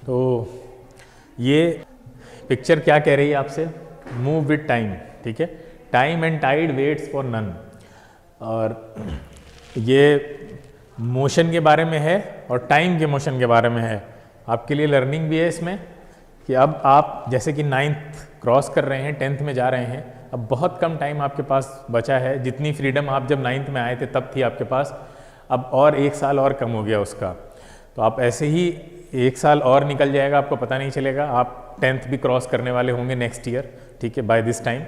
तो ये पिक्चर क्या कह रही है आपसे? मूव विद टाइम, ठीक है। Time and tide waits for none. और ये मोशन के बारे में है और टाइम के मोशन के बारे में है। आपके लिए लर्निंग भी है इसमें कि अब आप जैसे कि 9th क्रॉस कर रहे हैं, 10th में जा रहे हैं, अब बहुत कम टाइम आपके पास बचा है। जितनी फ्रीडम आप जब 9th में आए थे तब थी आपके पास, अब और 1 साल और कम हो गया उसका। तो आप ऐसे ही 1 साल और निकल जाएगा, आपको पता नहीं चलेगा। आप 10th भी क्रॉस करने वाले होंगे नेक्स्ट ईयर, ठीक है, बाय दिस टाइम।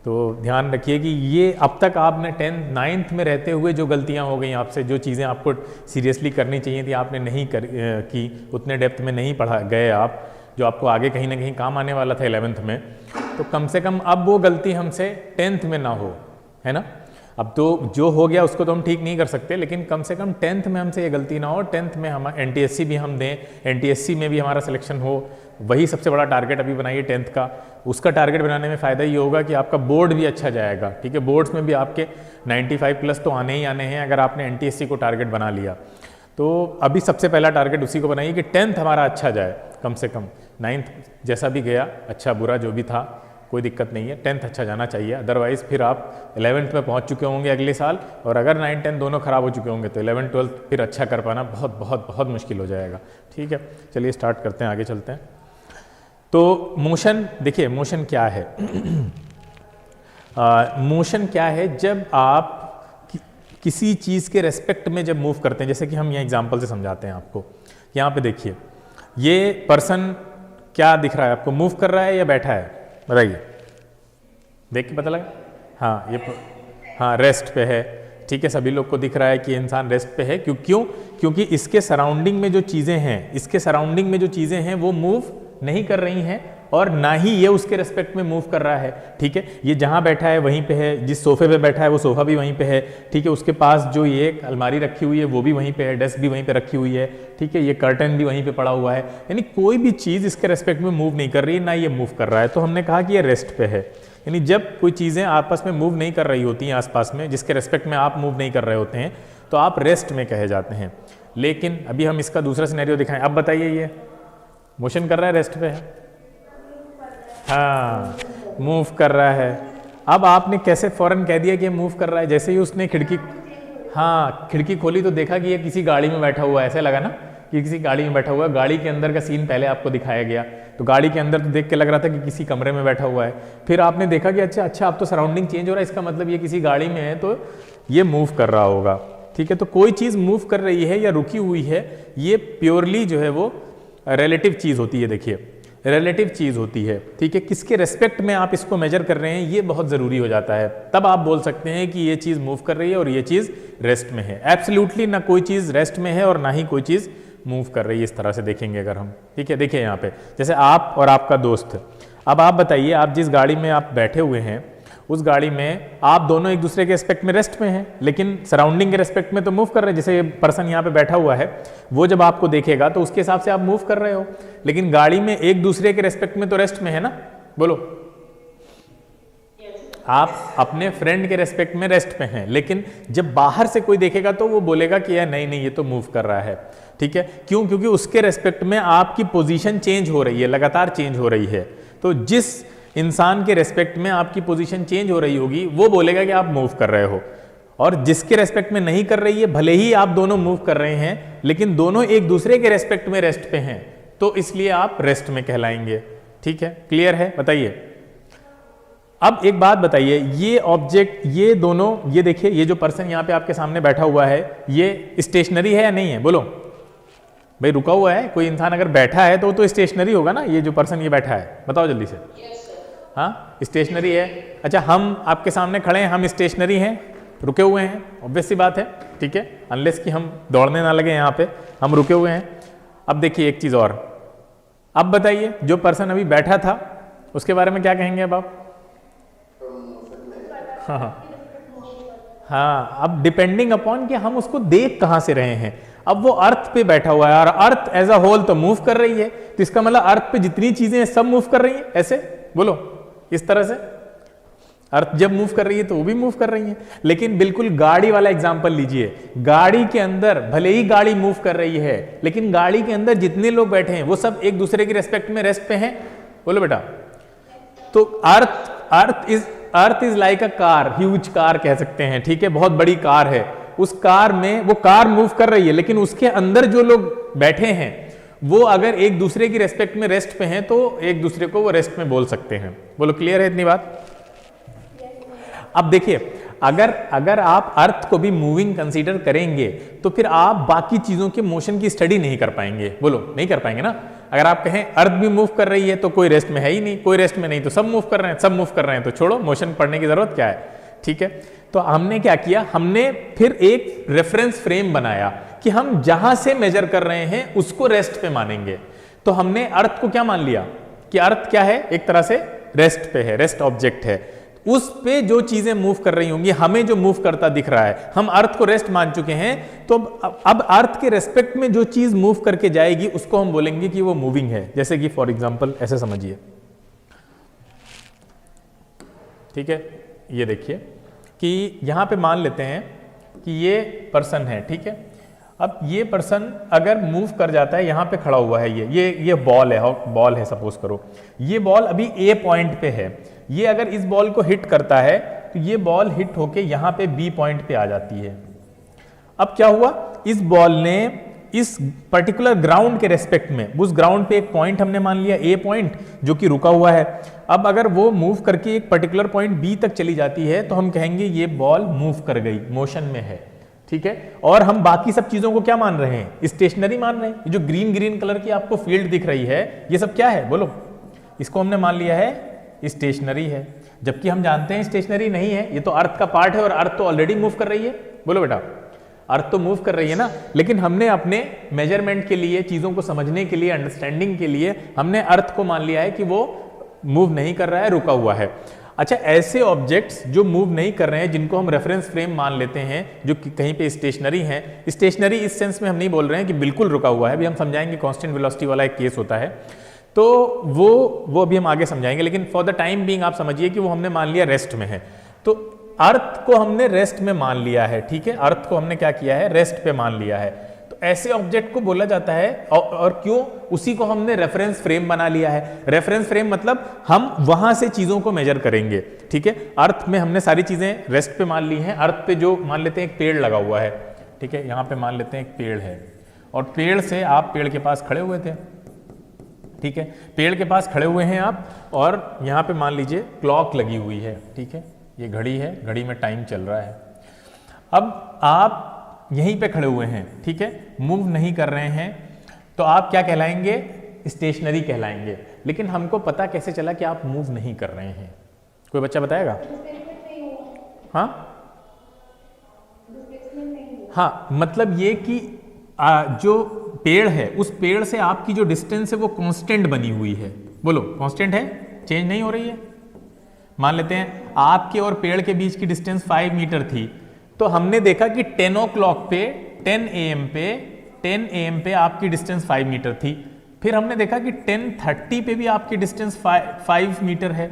तो ध्यान रखिए कि ये अब तक आपने 9th में रहते हुए जो गलतियां हो गई आपसे, जो चीज़ें आपको सीरियसली करनी चाहिए थी आपने नहीं की, उतने डेप्थ में नहीं पढ़ा गए आप, जो आपको आगे कहीं ना कहीं काम आने वाला था 11th में। तो कम से कम अब वो गलती हमसे 10th में ना हो, है ना। अब तो जो हो गया उसको तो हम ठीक नहीं कर सकते, लेकिन कम से कम 10th में हमसे ये गलती ना हो। 10th में हम NTSC भी हम दें, NTSC में भी हमारा सिलेक्शन हो, वही सबसे बड़ा टारगेट अभी बनाइए 10th का। उसका टारगेट बनाने में फ़ायदा ये होगा कि आपका बोर्ड भी अच्छा जाएगा, ठीक है। बोर्ड्स में भी आपके 95+ तो आने ही आने हैं अगर आपने NTSC को टारगेट बना लिया। तो अभी सबसे पहला टारगेट उसी को बनाइए कि 10th हमारा अच्छा जाए, कम से कम। 9th जैसा भी गया, अच्छा बुरा जो भी था, कोई दिक्कत नहीं है, 10th अच्छा जाना चाहिए। अदरवाइज़ फिर आप 11th में पहुंच चुके होंगे अगले साल, और अगर 9, 10 दोनों खराब हो चुके होंगे तो 11, 12 फिर अच्छा कर पाना बहुत बहुत बहुत मुश्किल हो जाएगा, ठीक है। चलिए स्टार्ट करते हैं, आगे चलते हैं। तो मोशन, देखिए मोशन क्या है। मोशन क्या है? जब आप किसी चीज़ के रेस्पेक्ट में जब मूव करते हैं, जैसे कि हम यहाँ एग्जाम्पल से समझाते हैं आपको। यहाँ पे देखिए, ये पर्सन क्या दिख रहा है आपको, मूव कर रहा है या बैठा है? बताइए, देख के पता लगा। हाँ, ये हाँ रेस्ट पे है, ठीक है। सभी लोग को दिख रहा है कि इंसान रेस्ट पे है। क्यों? क्योंकि इसके सराउंडिंग में जो चीज़ें हैं, इसके सराउंडिंग में जो चीज़ें हैं वो मूव नहीं कर रही हैं, और ना ही ये उसके रेस्पेक्ट में मूव कर रहा है, ठीक है। ये जहाँ बैठा है वहीं पे है, जिस सोफे पे बैठा है वो सोफा भी वहीं पे है, ठीक है। उसके पास जो ये अलमारी रखी हुई है वो भी वहीं पे है, डेस्क भी वहीं पे रखी हुई है, ठीक है। ये कर्टन भी वहीं पे पड़ा हुआ है, यानी कोई भी चीज़ इसके रेस्पेक्ट में मूव नहीं कर रही है, ना ये मूव कर रहा है। तो हमने कहा कि ये रेस्ट पे है। यानी जब कोई चीज़ें आपस में मूव नहीं कर रही होती हैं आसपास में, जिसके रेस्पेक्ट में आप मूव नहीं कर रहे होते हैं, तो आप रेस्ट में कहे जाते हैं। लेकिन अभी हम इसका दूसरा सिनेरियो दिखाएं। अब बताइए, ये मोशन कर रहा है, रेस्ट पे है? हाँ, मूव कर रहा है। अब आपने कैसे फौरन कह दिया कि मूव कर रहा है? जैसे ही उसने खिड़की खोली तो देखा कि ये किसी गाड़ी में बैठा हुआ है, ऐसे लगा ना कि किसी गाड़ी में बैठा हुआ है। गाड़ी के अंदर का सीन पहले आपको दिखाया गया, तो गाड़ी के अंदर तो देख के लग रहा था कि किसी कमरे में बैठा हुआ है। फिर आपने देखा कि अच्छा अब तो सराउंडिंग चेंज हो रहा है, इसका मतलब ये किसी गाड़ी में है, तो ये मूव कर रहा होगा, ठीक है। तो कोई चीज़ मूव कर रही है या रुकी हुई है, ये प्योरली जो है वो रिलेटिव चीज़ होती है। देखिए, रिलेटिव चीज़ होती है, ठीक है। किसके रेस्पेक्ट में आप इसको मेजर कर रहे हैं, ये बहुत ज़रूरी हो जाता है। तब आप बोल सकते हैं कि ये चीज़ मूव कर रही है और ये चीज़ रेस्ट में है। एब्सोल्युटली ना कोई चीज़ रेस्ट में है और ना ही कोई चीज़ मूव कर रही है, इस तरह से देखेंगे अगर हम, ठीक है। देखिए यहाँ पे जैसे आप और आपका दोस्त, अब आप बताइए, आप जिस गाड़ी में आप बैठे हुए हैं उस गाड़ी में आप दोनों एक दूसरे के रेस्पेक्ट में रेस्ट में हैं, लेकिन सराउंडिंग के रेस्पेक्ट में तो मूव कर रहे हैं। जैसे ये पर्सन यहाँ पे बैठा हुआ है, वो जब आपको देखेगा तो उसके हिसाब से आप मूव कर रहे हो, लेकिन गाड़ी में एक दूसरे के रेस्पेक्ट में तो रेस्ट में है ना। बोलो, आप अपने फ्रेंड के रेस्पेक्ट में रेस्ट में हैं, लेकिन जब बाहर से कोई देखेगा तो वो बोलेगा कि यार नहीं ये तो मूव कर रहा है, ठीक है। क्यों? क्योंकि उसके रेस्पेक्ट में आपकी पोजीशन चेंज हो रही है, लगातार चेंज हो रही है। तो जिस इंसान के रेस्पेक्ट में आपकी पोजीशन चेंज हो रही होगी वो बोलेगा कि आप मूव कर रहे हो, और जिसके रेस्पेक्ट में नहीं कर रही है, भले ही आप दोनों मूव कर रहे हैं लेकिन दोनों एक दूसरे के रेस्पेक्ट में रेस्ट पे हैं, तो इसलिए आप रेस्ट में कहलाएंगे, ठीक है। क्लियर है? बताइए। अब एक बात बताइए, ये ऑब्जेक्ट, ये दोनों, ये देखिए, ये जो पर्सन यहाँ पे आपके सामने बैठा हुआ है, ये स्टेशनरी है या नहीं है? बोलो भाई, रुका हुआ है। कोई इंसान अगर बैठा है तो स्टेशनरी होगा ना। ये जो पर्सन ये बैठा है, बताओ जल्दी से। हाँ, स्टेशनरी है। अच्छा, हम आपके सामने खड़े हैं, हम स्टेशनरी हैं, रुके हुए हैं, ऑब्वियस सी बात है, ठीक है। अनलेस कि हम दौड़ने ना लगे, यहाँ पे हम रुके हुए हैं। अब देखिए एक चीज़ और, अब बताइए, जो पर्सन अभी बैठा था उसके बारे में क्या कहेंगे अब आप? हाँ, अब डिपेंडिंग अपॉन कि हम उसको देख कहाँ से रहे हैं। अब वो अर्थ पे बैठा हुआ है और अर्थ एज अ होल तो मूव कर रही है, तो इसका मतलब अर्थ पे जितनी चीजें हैं सब मूव कर रही हैं। ऐसे बोलो, इस तरह से। अर्थ जब मूव कर रही है तो वो भी मूव कर रही है। लेकिन बिल्कुल गाड़ी वाला एग्जांपल लीजिए, गाड़ी के अंदर भले ही गाड़ी मूव कर रही है, लेकिन गाड़ी के अंदर जितने लोग बैठे हैं वो सब एक दूसरे की रेस्पेक्ट में रेस्ट पे हैं। बोलो बेटा। तो earth is like a car, huge car कह सकते हैं, ठीक है, बहुत बड़ी कार है। उस कार में वो कार मूव कर रही है, लेकिन उसके अंदर जो लोग बैठे हैं वो अगर एक दूसरे की रेस्पेक्ट में रेस्ट पे हैं तो एक दूसरे को वो रेस्ट में बोल सकते हैं। बोलो क्लियर है इतनी बात? अब देखिए, अगर आप अर्थ को भी मूविंग कंसीडर करेंगे तो फिर आप बाकी चीजों के मोशन की स्टडी नहीं कर पाएंगे। बोलो नहीं कर पाएंगे ना। अगर आप कहें अर्थ भी मूव कर रही है तो कोई रेस्ट में है ही नहीं, कोई रेस्ट में नहीं तो सब मूव कर रहे हैं, सब मूव कर रहे हैं तो छोड़ो, मोशन पढ़ने की जरूरत क्या है, ठीक है। तो हमने क्या किया, हमने फिर एक रेफरेंस फ्रेम बनाया कि हम जहां से मेजर कर रहे हैं उसको रेस्ट पे मानेंगे। तो हमने अर्थ को क्या मान लिया कि अर्थ क्या है, एक तरह से रेस्ट पे है, रेस्ट ऑब्जेक्ट है। उस पे जो चीजें मूव कर रही होंगी, हमें जो मूव करता दिख रहा है, हम अर्थ को रेस्ट मान चुके हैं। तो अब अर्थ के रेस्पेक्ट में जो चीज मूव करके जाएगी उसको हम बोलेंगे कि वो मूविंग है। जैसे कि फॉर एग्जांपल ऐसे समझिए, ठीक है, ये देखिए कि यहां पे मान लेते हैं कि ये पर्सन है, ठीक है। अब ये पर्सन अगर मूव कर जाता है, यहां पे खड़ा हुआ है, ये बॉल है सपोज करो, ये बॉल अभी ए पॉइंट पे है। ये अगर इस बॉल को हिट करता है तो ये बॉल हिट होके यहां पे बी पॉइंट पे आ जाती है। अब क्या हुआ, इस बॉल ने इस पर्टिकुलर ग्राउंड के रेस्पेक्ट में, उस ग्राउंड पे एक पॉइंट हमने मान लिया ए पॉइंट जो कि रुका हुआ है। अब अगर वो मूव करके एक पर्टिकुलर पॉइंट बी तक चली जाती है तो हम कहेंगे ये बॉल मूव कर गई, मोशन में है, ठीक है। और हम बाकी सब चीजों को क्या मान रहे हैं, स्टेशनरी मान रहे हैं। जो ग्रीन कलर की आपको फील्ड दिख रही है ये सब क्या है, बोलो, इसको हमने मान लिया है स्टेशनरी है, जबकि हम जानते हैं स्टेशनरी नहीं है, ये तो अर्थ का पार्ट है और अर्थ तो ऑलरेडी मूव कर रही है। बोलो बेटा, अर्थ तो मूव कर रही है ना, लेकिन हमने अपने मेजरमेंट के लिए, चीजों को समझने के लिए, अंडरस्टैंडिंग के लिए हमने अर्थ को मान लिया है कि वो मूव नहीं कर रहा है, रुका हुआ है। अच्छा, ऐसे ऑब्जेक्ट्स जो मूव नहीं कर रहे हैं, जिनको हम रेफरेंस फ्रेम मान लेते हैं, जो कि कहीं पे स्टेशनरी हैं, स्टेशनरी इस सेंस में हम नहीं बोल रहे हैं कि बिल्कुल रुका हुआ है, अभी हम समझाएंगे, कांस्टेंट वेलोसिटी वाला एक केस होता है, तो वो अभी हम आगे समझाएंगे। लेकिन फॉर द टाइम बीइंग आप समझिए कि वो हमने मान लिया रेस्ट में है। तो अर्थ को हमने रेस्ट में मान लिया है, ठीक है, अर्थ को हमने क्या किया है, रेस्ट पे मान लिया है। तो ऐसे ऑब्जेक्ट को बोला जाता है, और क्यों, उसी को हमने रेफरेंस फ्रेम बना लिया है। रेफरेंस फ्रेम मतलब हम वहां से चीजों को मेजर करेंगे, ठीक है। अर्थ में हमने सारी चीजें रेस्ट पे मान ली हैं। अर्थ पे जो मान लेते हैं एक पेड़ लगा हुआ है, ठीक है, यहां पे मान लेते हैं एक पेड़ है, और पेड़ से आप पेड़ के पास खड़े हुए थे, ठीक है, पेड़ के पास खड़े हुए हैं आप, और यहाँ पे मान लीजिए क्लॉक लगी हुई है, ठीक है, ये घड़ी है, घड़ी में टाइम चल रहा है। अब आप यहीं पे खड़े हुए हैं, ठीक है, मूव नहीं कर रहे हैं, तो आप क्या कहलाएंगे, स्टेशनरी कहलाएंगे। लेकिन हमको पता कैसे चला कि आप मूव नहीं कर रहे हैं, कोई बच्चा बताएगा? हाँ, मतलब ये कि जो पेड़ है, उस पेड़ से आपकी जो डिस्टेंस है वो कांस्टेंट बनी हुई है। बोलो, कांस्टेंट है, चेंज नहीं हो रही है। मान लेते हैं आपके और पेड़ के बीच की डिस्टेंस 5 मीटर थी, तो हमने देखा कि 10 o'clock पे, 10 AM पे आपकी डिस्टेंस 5 मीटर थी। फिर हमने देखा कि 10:30 पे भी आपकी डिस्टेंस 5 मीटर है।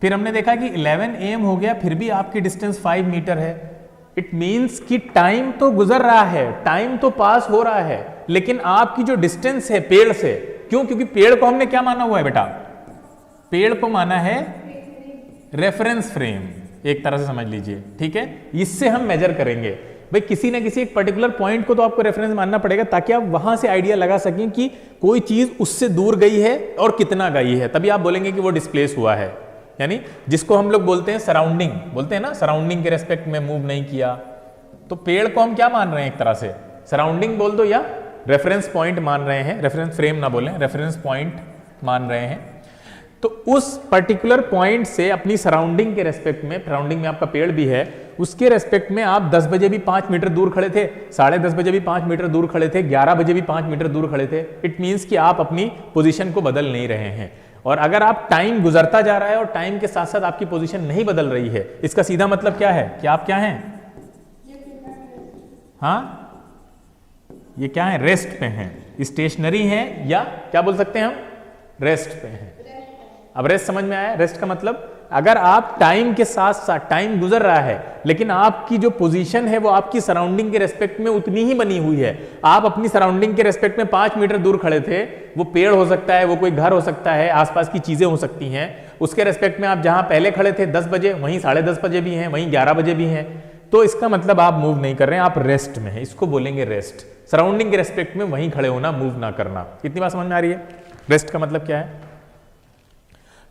फिर हमने देखा कि 11 AM हो गया, फिर भी आपकी डिस्टेंस 5 मीटर है। इट मीन्स कि टाइम तो गुजर रहा है, टाइम तो पास हो रहा है, लेकिन आपकी जो डिस्टेंस है पेड़ से, क्यों, क्योंकि पेड़ को हमने क्या माना हुआ है बेटा, पेड़ को माना है रेफरेंस फ्रेम, एक तरह से समझ लीजिए, ठीक है। इससे हम मेजर करेंगे भाई, किसी ना किसी एक पर्टिकुलर पॉइंट को तो आपको रेफरेंस मानना पड़ेगा, ताकि आप वहां से आइडिया लगा सकें कि कोई चीज उससे दूर गई है और कितना गई है, तभी आप बोलेंगे कि वो डिस्प्लेस हुआ है। यानी जिसको हम लोग बोलते हैं सराउंडिंग, बोलते हैं ना, सराउंडिंग के रेस्पेक्ट में मूव नहीं किया, तो पेड़ को हम क्या मान रहे हैं, एक तरह से सराउंडिंग बोल दो या रेफरेंस पॉइंट मान रहे हैं, रेफरेंस फ्रेम ना बोलें, रेफरेंस पॉइंट मान रहे हैं। तो उस पर्टिकुलर पॉइंट से अपनी सराउंडिंग के रेस्पेक्ट में, सराउंडिंग में आपका पेड़ भी है, उसके रेस्पेक्ट में आप 10 बजे भी 5 मीटर दूर खड़े थे, 10:30 बजे भी 5 मीटर दूर खड़े थे, 11 बजे भी 5 मीटर दूर खड़े थे। इट मीन्स कि आप अपनी पोजीशन को बदल नहीं रहे हैं। और अगर आप टाइम गुजरता जा रहा है और टाइम के साथ साथ आपकी पोजीशन नहीं बदल रही है, इसका सीधा मतलब क्या है कि आप क्या हैं, हाँ, ये क्या है, रेस्ट पे हैं, स्टेशनरी हैं, या क्या बोल सकते हैं हम, रेस्ट पे हैं। अब रेस्ट समझ में आया, रेस्ट का मतलब अगर आप टाइम के साथ साथ, टाइम गुजर रहा है लेकिन आपकी जो पोजीशन है वो आपकी सराउंडिंग के रेस्पेक्ट में उतनी ही बनी हुई है। आप अपनी सराउंडिंग के रेस्पेक्ट में 5 मीटर दूर खड़े थे, वो पेड़ हो सकता है, वो कोई घर हो सकता है, आसपास की चीजें हो सकती हैं, उसके रेस्पेक्ट में आप जहां पहले खड़े थे 10 बजे, वहीं 10:30 बजे भी हैं, वहीं 11 बजे भी हैं, तो इसका मतलब आप मूव नहीं कर रहे हैं, आप रेस्ट में हैं। इसको बोलेंगे रेस्ट। सराउंडिंग के रेस्पेक्ट में वहीं खड़े होना, मूव ना करना। इतनी बात समझ में आ रही है? रेस्ट का मतलब क्या है?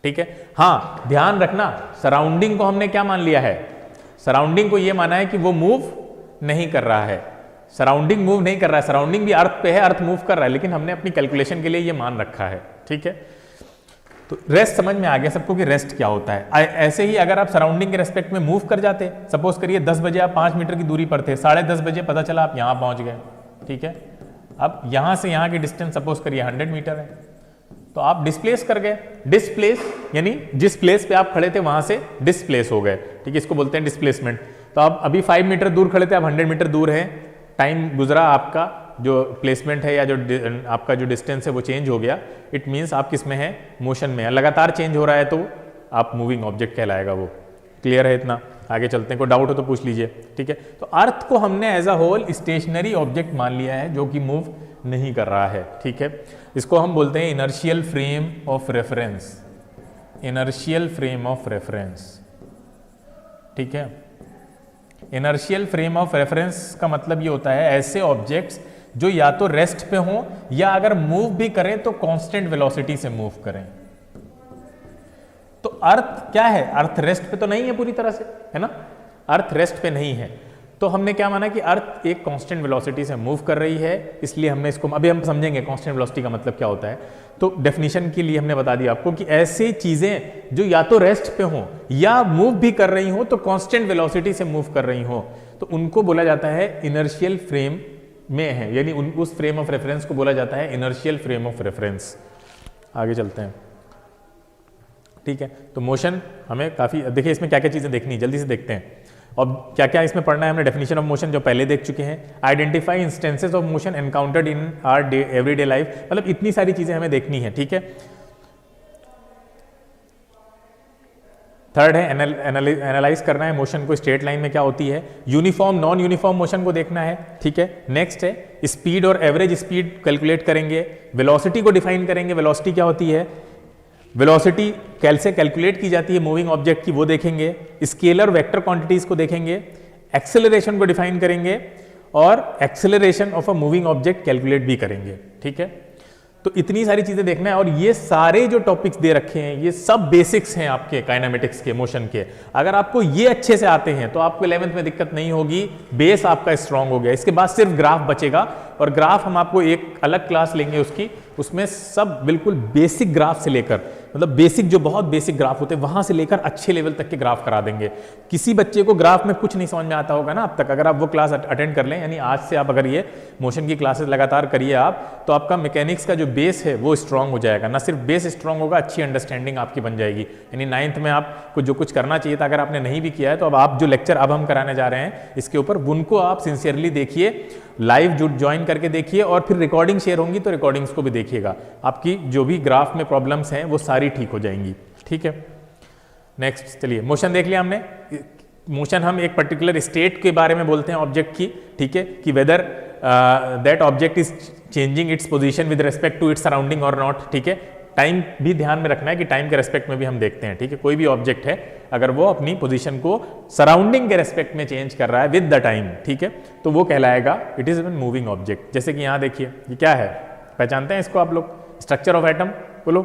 ठीक है। हाँ, ध्यान रखना, सराउंडिंग को हमने क्या मान लिया है? सराउंडिंग को यह माना है कि वो मूव नहीं कर रहा है। सराउंडिंग मूव नहीं कर रहा है, सराउंडिंग भी अर्थ पे है, अर्थ मूव कर रहा है, लेकिन हमने अपनी कैलकुलेशन के लिए ये मान रखा है। ठीक है, तो रेस्ट समझ में आ गया सबको कि रेस्ट क्या होता है। ऐसे ही अगर आप सराउंडिंग के रेस्पेक्ट में मूव कर जाते, सपोज करिए 10 बजे आप 5 मीटर की दूरी पर थे, 10:30 बजे पता चला आप यहां पहुंच गए। ठीक है, अब यहां से यहां की डिस्टेंस सपोज करिए 100 मीटर है, तो आप डिस्प्लेस कर गए। डिस्प्लेस यानी जिस प्लेस पे आप खड़े थे वहां से डिस्प्लेस हो गए। ठीक है, इसको बोलते हैं डिस्प्लेसमेंट। तो आप अभी 5 मीटर दूर खड़े थे, आप 100 मीटर दूर हैं, टाइम गुजरा, आपका जो प्लेसमेंट है या जो आपका जो डिस्टेंस है वो चेंज हो गया। इट मीन्स आप किस में है? मोशन में है। लगातार चेंज हो रहा है तो आप मूविंग ऑब्जेक्ट कहलाएगा वो। क्लियर है इतना? आगे चलते हैं, कोई डाउट हो तो पूछ लीजिए। ठीक है, तो अर्थ को हमने as a whole stationary object मान लिया है जो कि मूव नहीं कर रहा है। ठीक है, इसको हम बोलते हैं inertial frame of reference. Inertial frame of reference. ठीक है, इनर्शियल फ्रेम ऑफ रेफरेंस का मतलब ये होता है ऐसे ऑब्जेक्ट्स जो या तो रेस्ट पे हों या अगर मूव भी करें तो कांस्टेंट वेलोसिटी से मूव करें। तो अर्थ क्या है? अर्थ रेस्ट पे तो नहीं है पूरी तरह से, है ना? अर्थ रेस्ट पे नहीं है, तो हमने क्या माना कि अर्थ एक कांस्टेंट वेलोसिटी से मूव कर रही है, इसलिए हमने इसको, अभी हम समझेंगे कांस्टेंट वेलोसिटी का मतलब क्या होता है। तो डेफिनेशन के लिए हमने बता दिया आपको कि ऐसी चीजें जो या तो रेस्ट पे हों या मूव भी कर रही हो तो कांस्टेंट वेलोसिटी से मूव कर रही हो, तो उनको बोला जाता है इनर्शियल फ्रेम में है, यानी उस फ्रेम ऑफ रेफरेंस को बोला जाता है इनर्शियल फ्रेम ऑफ रेफरेंस। आगे चलते हैं। ठीक है, तो मोशन हमें काफी, देखिए इसमें क्या क्या चीजें देखनी है, जल्दी से देखते हैं। और क्या क्या इसमें पढ़ना है हमने? डेफिनेशन ऑफ मोशन जो पहले देख चुके हैं, identify instances of motion encountered in our everyday life, मतलब इतनी सारी चीजें हमें देखनी है। ठीक है, थर्ड है एनालाइज करना है मोशन को, स्ट्रेट लाइन में क्या होती है, यूनिफॉर्म नॉन यूनिफॉर्म मोशन को देखना है। ठीक है, नेक्स्ट है स्पीड और एवरेज स्पीड कैलकुलेट करेंगे, वेलोसिटी को डिफाइन करेंगे, वेलोसिटी क्या होती है, वेलोसिटी कैसे कैलकुलेट की जाती है मूविंग ऑब्जेक्ट की वो देखेंगे, स्केलर वेक्टर क्वांटिटीज को देखेंगे, एक्सेलरेशन को डिफाइन करेंगे और acceleration of a moving object calculate भी करेंगे। ठीक है, तो इतनी सारी चीजें देखना है, और ये सारे जो टॉपिक्स दे रखे हैं ये सब बेसिक्स हैं आपके काइनेमेटिक्स के, मोशन के। अगर आपको ये अच्छे से आते हैं तो आपको 11th में दिक्कत नहीं होगी, बेस आपका स्ट्रांग हो गया। इसके बाद सिर्फ ग्राफ बचेगा, और ग्राफ हम आपको एक अलग क्लास लेंगे उसकी, उसमें सब बिल्कुल बेसिक ग्राफ से लेकर, मतलब बेसिक जो बहुत बेसिक ग्राफ होते हैं वहां से लेकर अच्छे लेवल तक के ग्राफ करा देंगे। किसी बच्चे को ग्राफ में कुछ नहीं समझ में आता होगा ना अब तक, अगर आप वो क्लास अटेंड कर लें, यानी आज से आप अगर ये मोशन की क्लासेस लगातार करिए आप, तो आपका मैकेनिक्स का जो बेस है वो स्ट्रांग हो जाएगा। ना सिर्फ बेस स्ट्रांग होगा, अच्छी अंडरस्टैंडिंग आपकी बन जाएगी। यानी 9th में आपको जो कुछ करना चाहिए था अगर आपने नहीं भी किया है, तो अब आप जो लेक्चर अब हम कराने जा रहे हैं इसके ऊपर, उनको आप सिंसियरली देखिए, लाइव ज्वाइन करके देखिए, और फिर रिकॉर्डिंग शेयर होंगी तो रिकॉर्डिंग्स को भी देखिएगा। आपकी जो भी ग्राफ में प्रॉब्लम्स हैं वो सारी ठीक हो जाएंगी। ठीक है, नेक्स्ट चलिए, मोशन देख लिया हमने। मोशन हम एक पर्टिकुलर स्टेट के बारे में बोलते हैं ऑब्जेक्ट की। ठीक है, कि whether that object is changing its position with respect to its surrounding और नॉट। ठीक है, टाइम भी ध्यान में रखना है कि टाइम के रेस्पेक्ट में भी हम देखते हैं। ठीक है, कोई भी ऑब्जेक्ट है अगर वो अपनी पोजीशन को सराउंडिंग के रेस्पेक्ट में चेंज कर रहा है विद द टाइम, ठीक है, तो वो कहलाएगा it is an moving object. जैसे कि यहां देखिए, ये क्या है, पहचानते हैं इसको आप लोग? स्ट्रक्चर ऑफ एटम बोलो।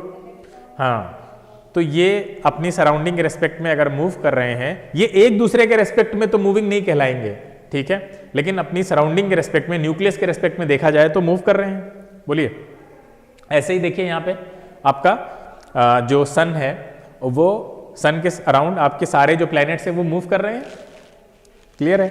हाँ, तो ये अपनी सराउंडिंग के रेस्पेक्ट में अगर मूव कर रहे हैं, ये एक दूसरे के रेस्पेक्ट में तो मूविंग नहीं कहलाएंगे, ठीक है, लेकिन अपनी सराउंडिंग के रेस्पेक्ट में, न्यूक्लियस के रेस्पेक्ट में देखा जाए तो मूव कर रहे हैं। बोलिए, ऐसे ही देखिए यहाँ पे आपका जो सन है, वो सन के अराउंड आपके सारे जो प्लैनेट्स हैं वो मूव कर रहे हैं। क्लियर है?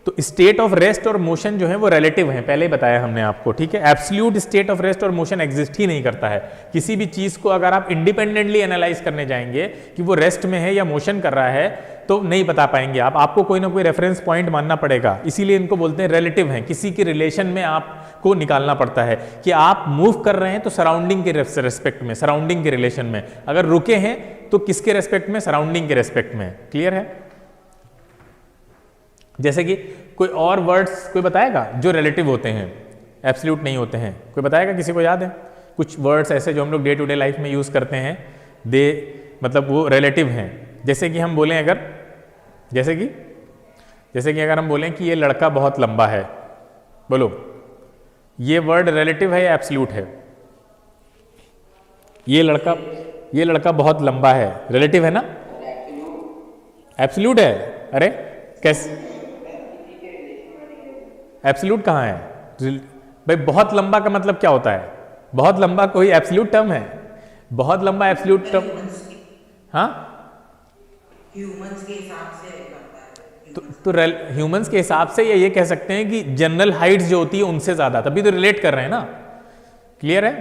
तो स्टेट ऑफ रेस्ट और मोशन जो है वो रिलेटिव है, पहले ही बताया हमने आपको, ठीक है। एब्सोल्यूट स्टेट ऑफ रेस्ट और मोशन एग्जिस्ट ही नहीं करता है। किसी भी चीज को अगर आप इंडिपेंडेंटली एनालाइज करने जाएंगे कि वो रेस्ट में है या मोशन कर रहा है तो नहीं बता पाएंगे आप, आपको कोई ना कोई रेफरेंस पॉइंट मानना पड़ेगा। इसीलिए इनको बोलते हैं रिलेटिव हैं, किसी की रिलेशन में आपको निकालना पड़ता है कि आप मूव कर रहे हैं तो सराउंडिंग के रेस्पेक्ट में, सराउंडिंग के रिलेशन में, अगर रुके हैं तो किसके रेस्पेक्ट में, सराउंडिंग के रेस्पेक्ट में। क्लियर है? जैसे कि कोई और वर्ड्स कोई बताएगा जो रिलेटिव होते हैं, एब्सोल्यूट नहीं होते हैं, कोई बताएगा? किसी को याद है कुछ वर्ड्स ऐसे जो हम लोग डे टू डे लाइफ में यूज करते हैं, दे मतलब वो रिलेटिव हैं। जैसे कि हम बोलें अगर, जैसे कि अगर हम बोलें कि ये लड़का बहुत लंबा है, बोलो ये वर्ड रिलेटिव है या एब्सोल्यूट है? ये लड़का बहुत लंबा है, रिलेटिव है ना? एब्सोल्यूट है? अरे कैसे एब्सोल्यूट कहाँ है भाई? बहुत लंबा का मतलब क्या होता है? बहुत लंबा कोई एब्सोल्यूट टर्म है? बहुत लंबा एब्सोल्यूट टर्म, हाँ ह्यूमंस के हिसाब से करता है। तो ह्यूमंस के हिसाब से या ये कह सकते हैं कि जनरल हाइट्स जो होती है उनसे ज्यादा, तभी तो रिलेट कर रहे हैं ना। क्लियर है?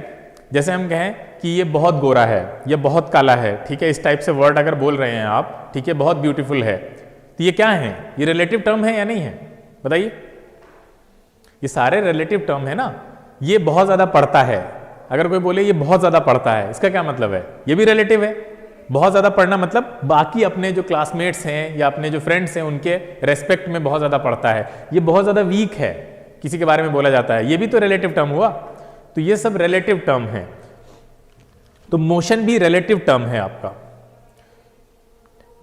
जैसे हम कहें कि ये बहुत गोरा है, ये बहुत काला है, ठीक है, इस टाइप से वर्ड अगर बोल रहे हैं आप, ठीक है, बहुत ब्यूटीफुल है, तो ये क्या है? ये रिलेटिव टर्म है या नहीं है? बताइए। ये सारे रिलेटिव टर्म है ना। ये बहुत ज्यादा पढ़ता है, अगर कोई बोले ये बहुत ज्यादा पढ़ता है, इसका क्या मतलब है? ये भी रिलेटिव है। बहुत ज्यादा पढ़ना मतलब बाकी अपने जो क्लासमेट्स हैं या अपने जो फ्रेंड्स हैं उनके रेस्पेक्ट में बहुत ज्यादा पढ़ता है। ये बहुत ज्यादा वीक है, किसी के बारे में बोला जाता है, ये भी तो रिलेटिव टर्म हुआ। तो ये सब रिलेटिव टर्म है। तो मोशन भी रिलेटिव टर्म है आपका।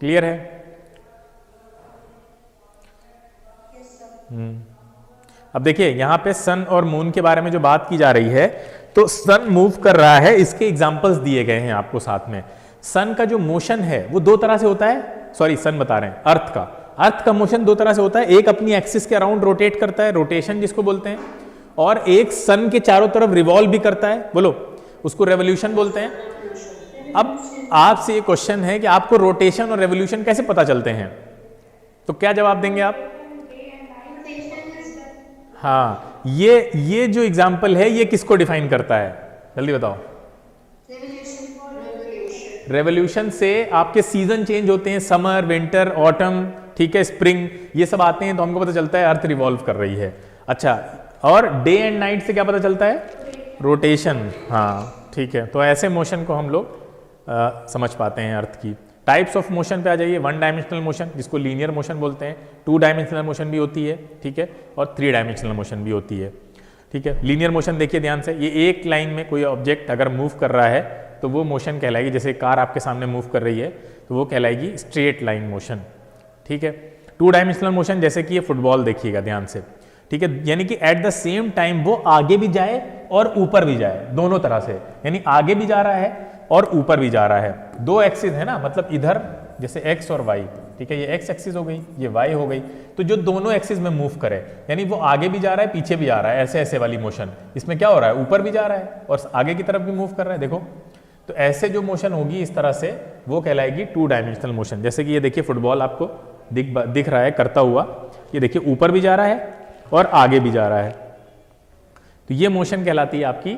क्लियर है? अब देखिए यहां पे सन और मून के बारे में जो बात की जा रही है, तो सन मूव कर रहा है, इसके एग्जांपल्स दिए गए हैं आपको साथ में। सन का जो मोशन है वो दो तरह से होता है, सॉरी सन बता रहे हैं, अर्थ का मोशन दो तरह से होता है। एक अपनी एक्सिस के अराउंड रोटेट करता है, रोटेशन जिसको बोलते हैं, और एक सन के चारों तरफ रिवॉल्व भी करता है, बोलो उसको रेवोल्यूशन बोलते हैं। अब आपसे ये क्वेश्चन है कि आपको रोटेशन और रेवोल्यूशन कैसे पता चलते हैं, तो क्या जवाब देंगे आप? हाँ, ये जो एग्जाम्पल है ये किसको डिफाइन करता है, जल्दी बताओ। रेवोल्यूशन से आपके सीजन चेंज होते हैं, समर, विंटर, ऑटम, ठीक है, स्प्रिंग, ये सब आते हैं, तो हमको पता चलता है अर्थ रिवॉल्व कर रही है। अच्छा, और डे एंड नाइट से क्या पता चलता है? रोटेशन। हाँ ठीक है, तो ऐसे मोशन को हम लोग समझ पाते हैं अर्थ की। टाइप्स ऑफ मोशन पे आ जाइए। वन डायमेंशनल मोशन जिसको लीनियर मोशन बोलते हैं, टू डायमेंशनल मोशन भी होती है, ठीक है, और थ्री डायमेंशनल मोशन भी होती है, ठीक है। लीनियर मोशन देखिए ध्यान से, ये एक लाइन में कोई ऑब्जेक्ट अगर मूव कर रहा है तो वो मोशन कहलाएगी, जैसे कार आपके सामने मूव कर रही है तो वो कहलाएगी स्ट्रेट लाइन मोशन, ठीक है। टू डायमेंशनल मोशन जैसे कि ये फुटबॉल देखिएगा ध्यान से, ठीक है, यानी कि एट द सेम टाइम वो आगे भी जाए और ऊपर भी जाए, दोनों तरह से, यानी आगे भी जा रहा है और ऊपर भी जा रहा है। दो एक्सिस है ना, मतलब इधर जैसे एक्स और वाई, ठीक है, ये एक्स एक्सिस हो गई, ये वाई हो गई, तो जो दोनों एक्सिस में मूव करे, यानी वो आगे भी जा रहा है पीछे भी जा रहा है, ऐसे ऐसे वाली मोशन, इसमें क्या हो रहा है, ऊपर भी जा रहा है और आगे की तरफ भी मूव कर रहा है, देखो। तो ऐसे जो मोशन होगी इस तरह से वो कहलाएगी टू डायमेंशनल मोशन। जैसे कि ये देखिए फुटबॉल आपको दिख रहा है करता हुआ, ये देखिए ऊपर भी जा रहा है और आगे भी जा रहा है, तो ये मोशन कहलाती है आपकी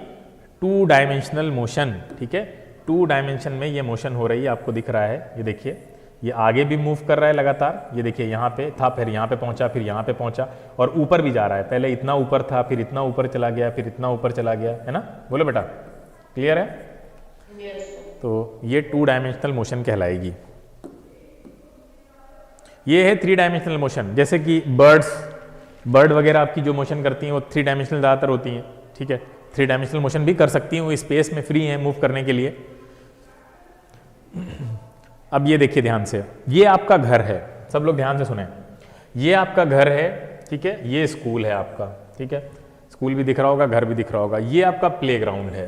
टू डायमेंशनल मोशन, ठीक है। टू डायमेंशन में ये मोशन हो रही है, आपको दिख रहा है, ये देखिए ये आगे भी मूव कर रहा है लगातार, ये देखिए यहाँ पे था, फिर यहाँ पे पहुंचा, फिर यहाँ पे पहुंचा, और ऊपर भी जा रहा है, पहले इतना ऊपर था, फिर इतना ऊपर चला गया, फिर इतना ऊपर चला गया, है ना, बोलो बेटा, क्लियर है? तो ये टू डायमेंशनल मोशन कहलाएगी। ये है थ्री डायमेंशनल मोशन, जैसे कि बर्ड वगैरह आपकी जो मोशन करती हैं वो थ्री डायमेंशनल ज़्यादातर होती हैं, ठीक है। थ्री डायमेंशनल मोशन भी कर सकती हैं, वो स्पेस में फ्री हैं मूव करने के लिए। अब ये देखिए ध्यान से, ये आपका घर है, सब लोग ध्यान से सुने, ये आपका घर है, ठीक है, ये स्कूल है आपका, ठीक है, स्कूल भी दिख रहा होगा, घर भी दिख रहा होगा, ये आपका प्लेग्राउंड है।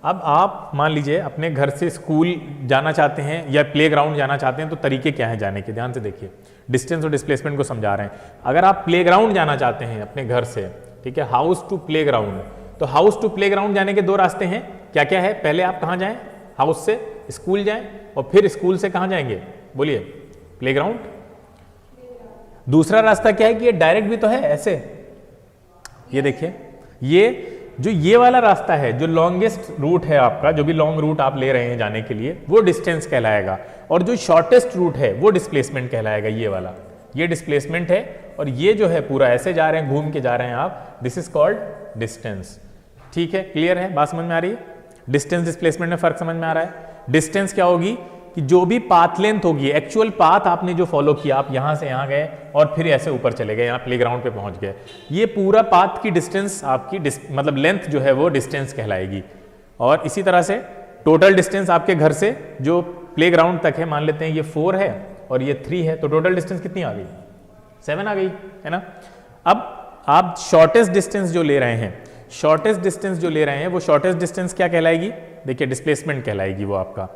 अब आप मान लीजिए अपने घर से स्कूल जाना चाहते हैं या प्लेग्राउंड जाना चाहते हैं, तो तरीके क्या हैं जाने के, ध्यान से देखिए, डिस्टेंस और डिस्प्लेसमेंट को समझा रहे हैं। अगर आप प्लेग्राउंड जाना चाहते हैं अपने घर से, ठीक है, हाउस टू प्लेग्राउंड, तो हाउस टू प्लेग्राउंड जाने के दो रास्ते हैं, क्या क्या है? पहले आप कहाँ जाएं? हाउस से स्कूल जाएं, और फिर स्कूल से कहाँ जाएंगे, बोलिए, प्लेग्राउंड। दूसरा रास्ता क्या है कि ये डायरेक्ट भी तो है ऐसे, ये देखिए, ये वाला रास्ता है जो लॉन्गेस्ट रूट है आपका, जो भी लॉन्ग रूट आप ले रहे हैं जाने के लिए, वो डिस्टेंस कहलाएगा, और जो शॉर्टेस्ट रूट है वो डिस्प्लेसमेंट कहलाएगा। ये वाला, ये डिस्प्लेसमेंट है, और ये जो है पूरा ऐसे जा रहे हैं, घूम के जा रहे हैं आप, दिस इज कॉल्ड डिस्टेंस। ठीक है, क्लियर है, बात समझ में आ रही है? डिस्टेंस डिस्प्लेसमेंट में फर्क समझ में आ रहा है? डिस्टेंस क्या होगी कि जो भी पाथ लेंथ होगी, एक्चुअल पाथ आपने जो फॉलो किया, आप यहां से यहां गए और फिर ऐसे ऊपर चले गए, यहां प्लेग्राउंड पे पहुंच गए, ये पूरा पाथ की डिस्टेंस आपकी मतलब लेंथ जो है वो डिस्टेंस कहलाएगी। और इसी तरह से टोटल डिस्टेंस आपके घर से जो प्लेग्राउंड तक है, मान लेते हैं ये 4 है और ये 3 है, तो टोटल डिस्टेंस कितनी आ गई? 7 आ गई, है ना। अब आप शॉर्टेस्ट डिस्टेंस जो ले रहे हैं, शॉर्टेस्ट डिस्टेंस जो ले रहे हैं वो शॉर्टेस्ट डिस्टेंस क्या कहलाएगी? देखिए, डिस्प्लेसमेंट कहलाएगी वो आपका,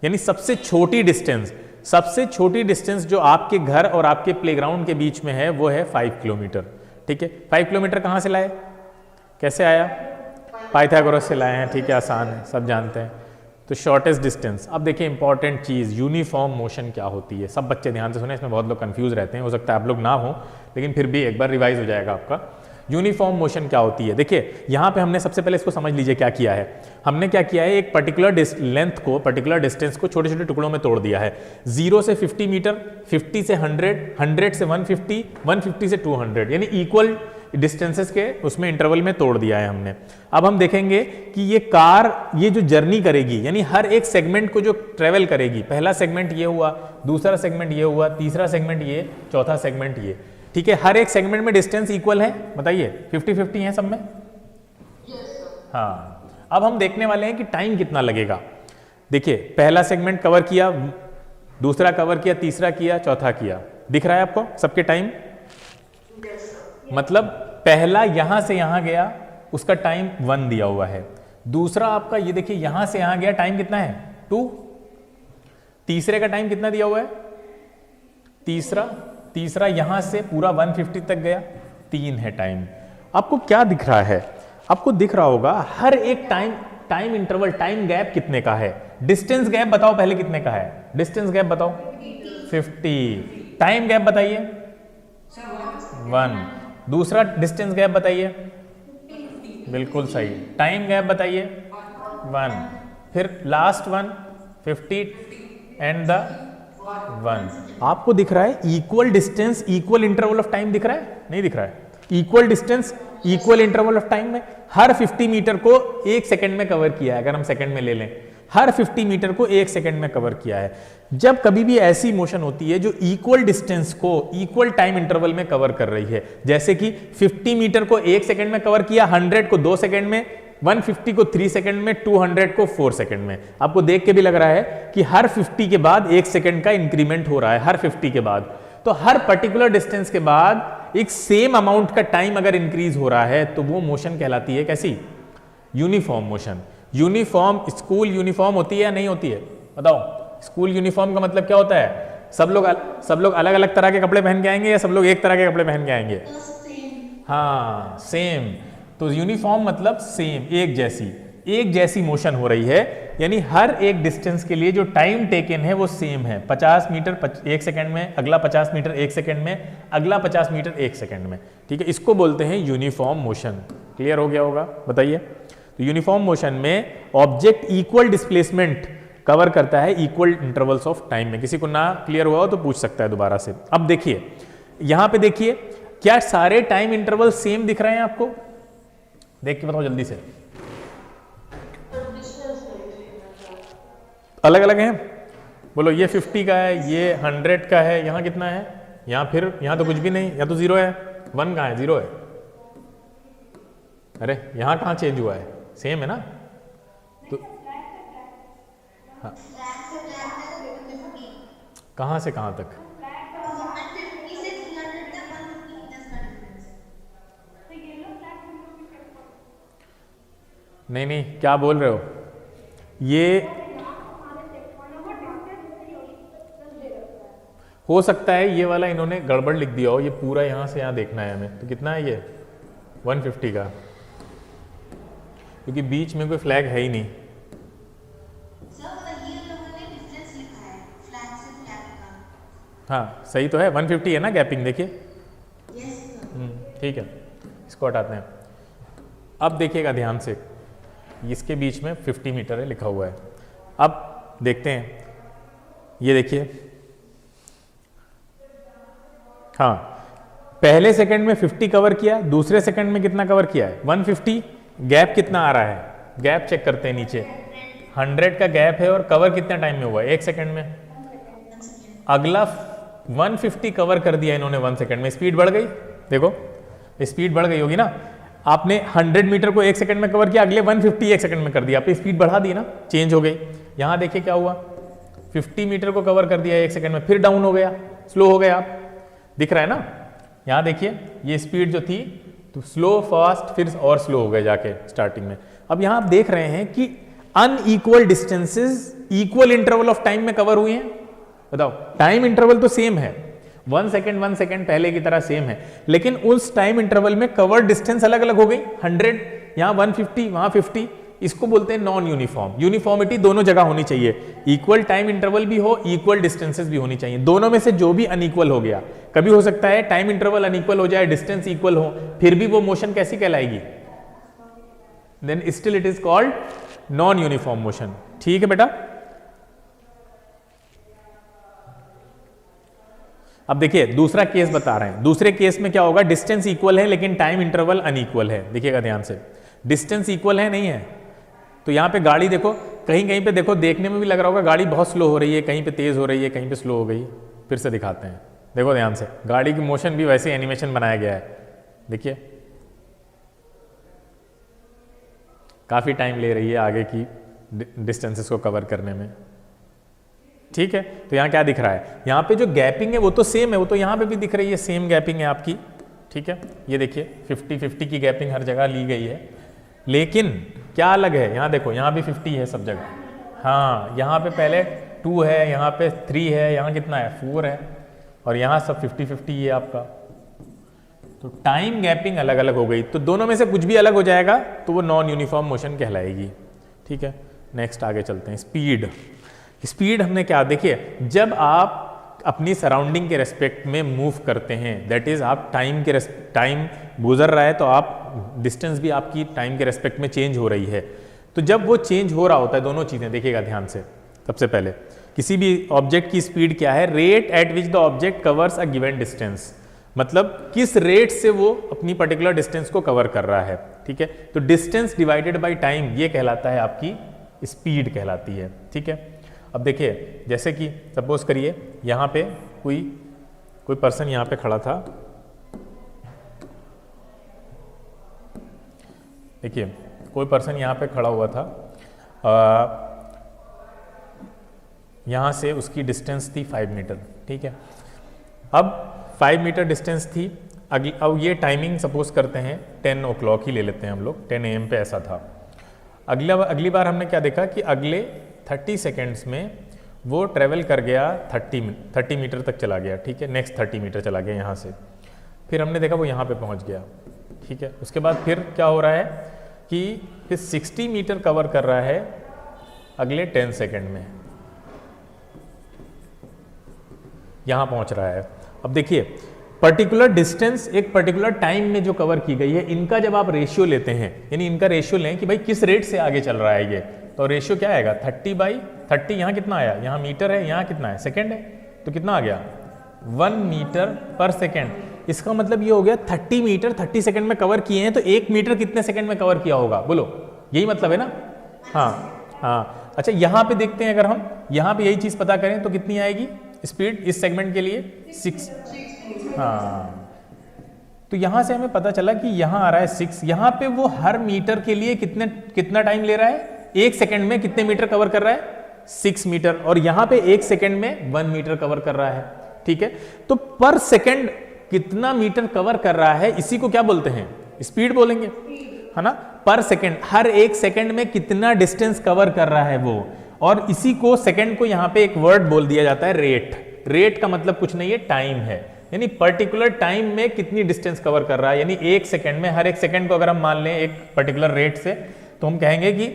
यानी सबसे छोटी डिस्टेंस, सबसे छोटी डिस्टेंस जो आपके घर और आपके प्लेग्राउंड के बीच में है वो है 5 किलोमीटर। ठीक है, 5 किलोमीटर कहाँ से लाए, कैसे आया? पाइथागोरस से लाए हैं। ठीक है, आसान है, सब जानते हैं। तो शॉर्टेस्ट डिस्टेंस। अब देखिए इंपॉर्टेंट चीज़, यूनिफॉर्म मोशन क्या होती है। सब बच्चे ध्यान से सुने, इसमें बहुत लोग कंफ्यूज रहते हैं, हो सकता है आप लोग ना हो, लेकिन फिर भी एक बार रिवाइज हो जाएगा आपका। यूनिफॉर्म मोशन क्या होती है? देखिए यहाँ पे हमने सबसे पहले इसको समझ लीजिए क्या किया है। हमने क्या किया है, एक पर्टिकुलर लेंथ को, पर्टिकुलर डिस्टेंस को छोटे छोटे टुकड़ों में तोड़ दिया है। 0 से 50 मीटर, 50 से 100, 100 से 150, 150 से 200, यानी इक्वल डिस्टेंसेस के उसमें इंटरवल में तोड़ दिया है हमने। अब हम देखेंगे कि ये कार ये जो जर्नी करेगी, यानी हर एक सेगमेंट को जो ट्रेवल करेगी, पहला सेगमेंट ये हुआ, दूसरा सेगमेंट ये हुआ, तीसरा सेगमेंट ये, चौथा सेगमेंट ये। ठीक है, हर एक सेगमेंट में डिस्टेंस इक्वल है, बताइए 50-50 है सब में? हाँ, अब हम देखने वाले हैं कि टाइम कितना लगेगा। देखिए पहला सेगमेंट कवर किया, दूसरा कवर किया, तीसरा किया, चौथा किया, दिख रहा है आपको सबके टाइम? मतलब पहला यहां से यहां गया, उसका टाइम 1 दिया हुआ है। दूसरा आपका ये देखिए यहां से यहां गया, टाइम कितना है? 2। तीसरे का टाइम कितना दिया हुआ है? तीसरा यहां से पूरा 150 तक गया, 3 है टाइम। आपको क्या दिख रहा है? आपको दिख रहा होगा हर एक टाइम इंटरवल, टाइम गैप कितने का है? डिस्टेंस गैप बताओ पहले कितने का है? डिस्टेंस गैप बताओ। 50। टाइम गैप बताइए 1। दूसरा डिस्टेंस गैप बताइए, बिल्कुल सही, टाइम गैप बताइए 1। फिर लास्ट वन 50 एंड द 1। आपको दिख रहा है equal distance, equal interval of time दिख रहा है? नहीं दिख रहा है। Equal distance, equal interval of time में हर 50 मीटर को 1 सेकंड में कवर किया है। अगर हम सेकंड में ले लें, हर 50 मीटर को 1 सेकंड में कवर किया है। जब कभी भी ऐसी मोशन होती है जो इक्वल डिस्टेंस को इक्वल टाइम इंटरवल में कवर कर रही है, जैसे कि 50 मीटर को 1 सेकंड में कवर किया, 100 को 2 सेकंड में, 150 को 3 सेकंड में, 200 को 4 सेकंड में, आपको देख के भी लग रहा है कि हर 50 के बाद 1 सेकंड का इंक्रीमेंट हो रहा है, हर 50 के बाद। तो हर पर्टिकुलर डिस्टेंस के बाद एक सेम अमाउंट का टाइम अगर इंक्रीज हो रहा है तो वो मोशन कहलाती है कैसी? Uniform motion. Uniform, school uniform होती है या नहीं होती है? बताओ, स्कूल यूनिफॉर्म का मतलब क्या होता है? सब लोग अलग अलग तरह के कपड़े पहन के आएंगे या सब लोग एक तरह के कपड़े पहन के आएंगे? हाँ, सेम। तो यूनिफॉर्म मतलब सेम, एक जैसी मोशन हो रही है, यानी हर एक डिस्टेंस के लिए जो टाइम टेकन है वो सेम है। 50 मीटर 1 सेकंड में, अगला 50 मीटर 1 सेकंड में, अगला 50 मीटर 1 सेकंड में। ठीक है, इसको बोलते हैं यूनिफॉर्म मोशन। क्लियर हो गया होगा? बताइए। तो यूनिफॉर्म मोशन में ऑब्जेक्ट इक्वल डिस्प्लेसमेंट कवर करता है इक्वल इंटरवल्स ऑफ टाइम में। किसी को ना क्लियर हुआ हो तो पूछ सकता है दोबारा से। अब देखिए यहां पे, देखिए क्या सारे टाइम इंटरवल सेम दिख रहे हैं आपको? देख के बताओ जल्दी से। अलग अलग हैं? बोलो, ये 50 का है, ये 100 का है, यहाँ कितना है? यहाँ तो कुछ भी नहीं, यहाँ तो 0 है। 1 कहाँ है? 0 है। अरे यहाँ कहाँ चेंज हुआ है? सेम है ना? तो हाँ, कहाँ से कहाँ तक? नहीं, क्या बोल रहे हो? ये हो सकता है ये वाला इन्होंने गड़बड़ लिख दिया हो, ये पूरा यहाँ से यहाँ देखना है हमें। तो कितना है ये? 150 का, क्योंकि बीच में कोई फ्लैग है ही नहीं। हाँ सही तो है, 150 है ना गैपिंग, देखिए। ठीक है, इसको हटाते हैं। अब देखिएगा ध्यान से, इसके बीच में 50 मीटर है लिखा हुआ है। अब देखते हैं, ये देखिए, हाँ पहले सेकंड में 50 कवर किया, दूसरे सेकंड में कितना कवर किया है 150। गैप कितना आ रहा है, गैप चेक करते हैं नीचे, 100 का गैप है और कवर कितना टाइम में हुआ है, 1 सेकंड में। अगला 150 कवर कर दिया इन्होंने 1 सेकंड में, स्पीड बढ़ गई, देखो स्पीड बढ़ गई होगी ना। आपने 100 मीटर को 1 सेकंड में कवर किया, अगले 150 1 सेकंड में कर दिया, आपने स्पीड बढ़ा दी ना, चेंज हो गई। यहां देखिए क्या हुआ, 50 मीटर को कवर कर दिया 1 सेकंड में, फिर डाउन हो गया, स्लो हो गया, आप दिख रहा है ना। यहां देखिए ये स्पीड जो थी तो स्लो फास्ट, फिर और स्लो हो गए जाके स्टार्टिंग में। अब यहां आप देख रहे हैं कि unequal distances equal interval of time में कवर हुए हैं। बताओ, टाइम इंटरवल तो सेम है, 1 सेकंड पहले की तरह सेम है, लेकिन उस टाइम इंटरवल में कवर डिस्टेंस अलग अलग हो गई। 100 यहां 150 वहां 50, इसको बोलते हैं नॉन यूनिफॉर्म। यूनिफॉर्मिटी दोनों जगह होनी चाहिए, इक्वल टाइम इंटरवल भी हो, इक्वल डिस्टेंसेस भी होनी चाहिए। दोनों में से जो भी अनइक्वल हो गया, कभी हो सकता है टाइम इंटरवल अनइक्वल हो जाए, डिस्टेंस इक्वल हो, फिर भी वो मोशन कैसी कहलाएगी, then still it is called non uniform motion. ठीक है बेटा। अब देखिए दूसरा केस बता रहे हैं, दूसरे केस में क्या होगा, डिस्टेंस इक्वल है लेकिन टाइम इंटरवल अनइक्वल है। देखिएगा ध्यान से, डिस्टेंस इक्वल है नहीं है, तो यहां पे गाड़ी देखो, कहीं कहीं पे देखो, देखने में भी लग रहा होगा गाड़ी बहुत स्लो हो रही है, कहीं पे तेज हो रही है, कहीं पे स्लो हो गई। फिर से दिखाते हैं, देखो ध्यान से, गाड़ी की मोशन भी वैसे एनिमेशन बनाया गया है, देखिए काफी टाइम ले रही है आगे की डिस्टेंसेस को कवर करने में। ठीक है, तो यहां क्या दिख रहा है, यहां पे जो गैपिंग है वो तो सेम है, वो तो यहां पे भी दिख रही है, सेम गैपिंग है आपकी। ठीक है, ये देखिए 50-50 की गैपिंग हर जगह ली गई है, लेकिन क्या अलग है, यहां देखो, यहां भी 50 है सब जगह। हाँ, यहां पे पहले 2 है, यहां पे 3 है, यहां कितना है 4 है, और यहां सब 50-50 है आपका। तो टाइम गैपिंग अलग अलग हो गई, तो दोनों में से कुछ भी अलग हो जाएगा तो वो नॉन यूनिफॉर्म मोशन कहलाएगी। ठीक है, नेक्स्ट आगे चलते हैं। स्पीड, स्पीड हमने क्या, देखिए जब आप अपनी सराउंडिंग के रेस्पेक्ट में मूव करते हैं, दैट इज आप टाइम गुजर रहा है तो आप डिस्टेंस भी आपकी टाइम के रेस्पेक्ट में चेंज हो रही है। तो जब वो चेंज हो रहा होता है, दोनों चीजें देखिएगा ध्यान से। सबसे पहले किसी भी ऑब्जेक्ट की स्पीड क्या है, rate at which the object covers a given distance, मतलब किस रेट से वो अपनी पर्टिकुलर डिस्टेंस को कवर कर रहा है। ठीक है, तो डिस्टेंस डिवाइडेड बाय टाइम ये कहलाता है आपकी स्पीड कहलाती है। ठीक है, अब देखिए जैसे कि सपोज करिए यहाँ पे कोई पर्सन यहाँ पे खड़ा था, देखिए कोई पर्सन यहाँ पे खड़ा हुआ था, यहाँ से उसकी डिस्टेंस थी 5 मीटर। ठीक है, अब 5 मीटर डिस्टेंस थी। अब ये टाइमिंग सपोज करते हैं 10 o'clock ही ले लेते हैं हम लोग, 10 AM पे ऐसा था। अगली बार हमने क्या देखा कि अगले 30 सेकेंड्स में वो ट्रेवल कर गया 30 मीटर तक चला गया। ठीक है, नेक्स्ट 30 मीटर चला गया यहाँ से, फिर हमने देखा वो यहाँ पे पहुँच गया। ठीक है, उसके बाद फिर क्या हो रहा है कि फिर 60 मीटर कवर कर रहा है अगले 10 सेकेंड में, यहाँ पहुँच रहा है। अब देखिए पर्टिकुलर डिस्टेंस एक पर्टिकुलर टाइम में जो कवर की गई है, इनका जब आप रेशियो लेते हैं, यानी इनका रेशियो लें कि भाई किस रेट से आगे चल रहा है ये, तो रेशियो क्या आएगा 30/30। यहाँ कितना आया, यहाँ मीटर है, यहाँ कितना है सेकंड है, तो कितना आ गया 1 मीटर पर सेकंड। इसका मतलब ये हो गया 30 मीटर 30 सेकंड में कवर किए हैं, तो 1 मीटर कितने सेकंड में कवर किया होगा, बोलो, यही मतलब है ना। हाँ, अच्छा यहाँ पे देखते हैं, अगर हम यहाँ पे यही चीज पता करें तो कितनी आएगी स्पीड इस सेगमेंट के लिए 6। हाँ, तो यहां से हमें पता चला कि यहां आ रहा है 6। यहां पे वो हर मीटर के लिए कितना टाइम ले रहा है, 1 सेकंड में कितने मीटर कवर कर रहा है 6 मीटर, और यहां पे 1 सेकंड में 1 मीटर कवर कर रहा है। ठीक है, तो पर सेकंड कितना मीटर कवर कर रहा है, इसी को क्या बोलते हैं, स्पीड बोलेंगे, है ना। पर सेकंड, हर 1 सेकंड में कितना डिस्टेंस कवर कर रहा है वो, और इसी को सेकंड को यहां पे एक वर्ड बोल दिया जाता है रेट। रेट का मतलब कुछ नहीं है, टाइम है, यानी पर्टिकुलर टाइम में कितनी डिस्टेंस कवर कर रहा है। यानी 1 सेकंड में, हर 1 सेकंड को अगर हम मान लें एक पर्टिकुलर रेट से, तो हम कहेंगे कि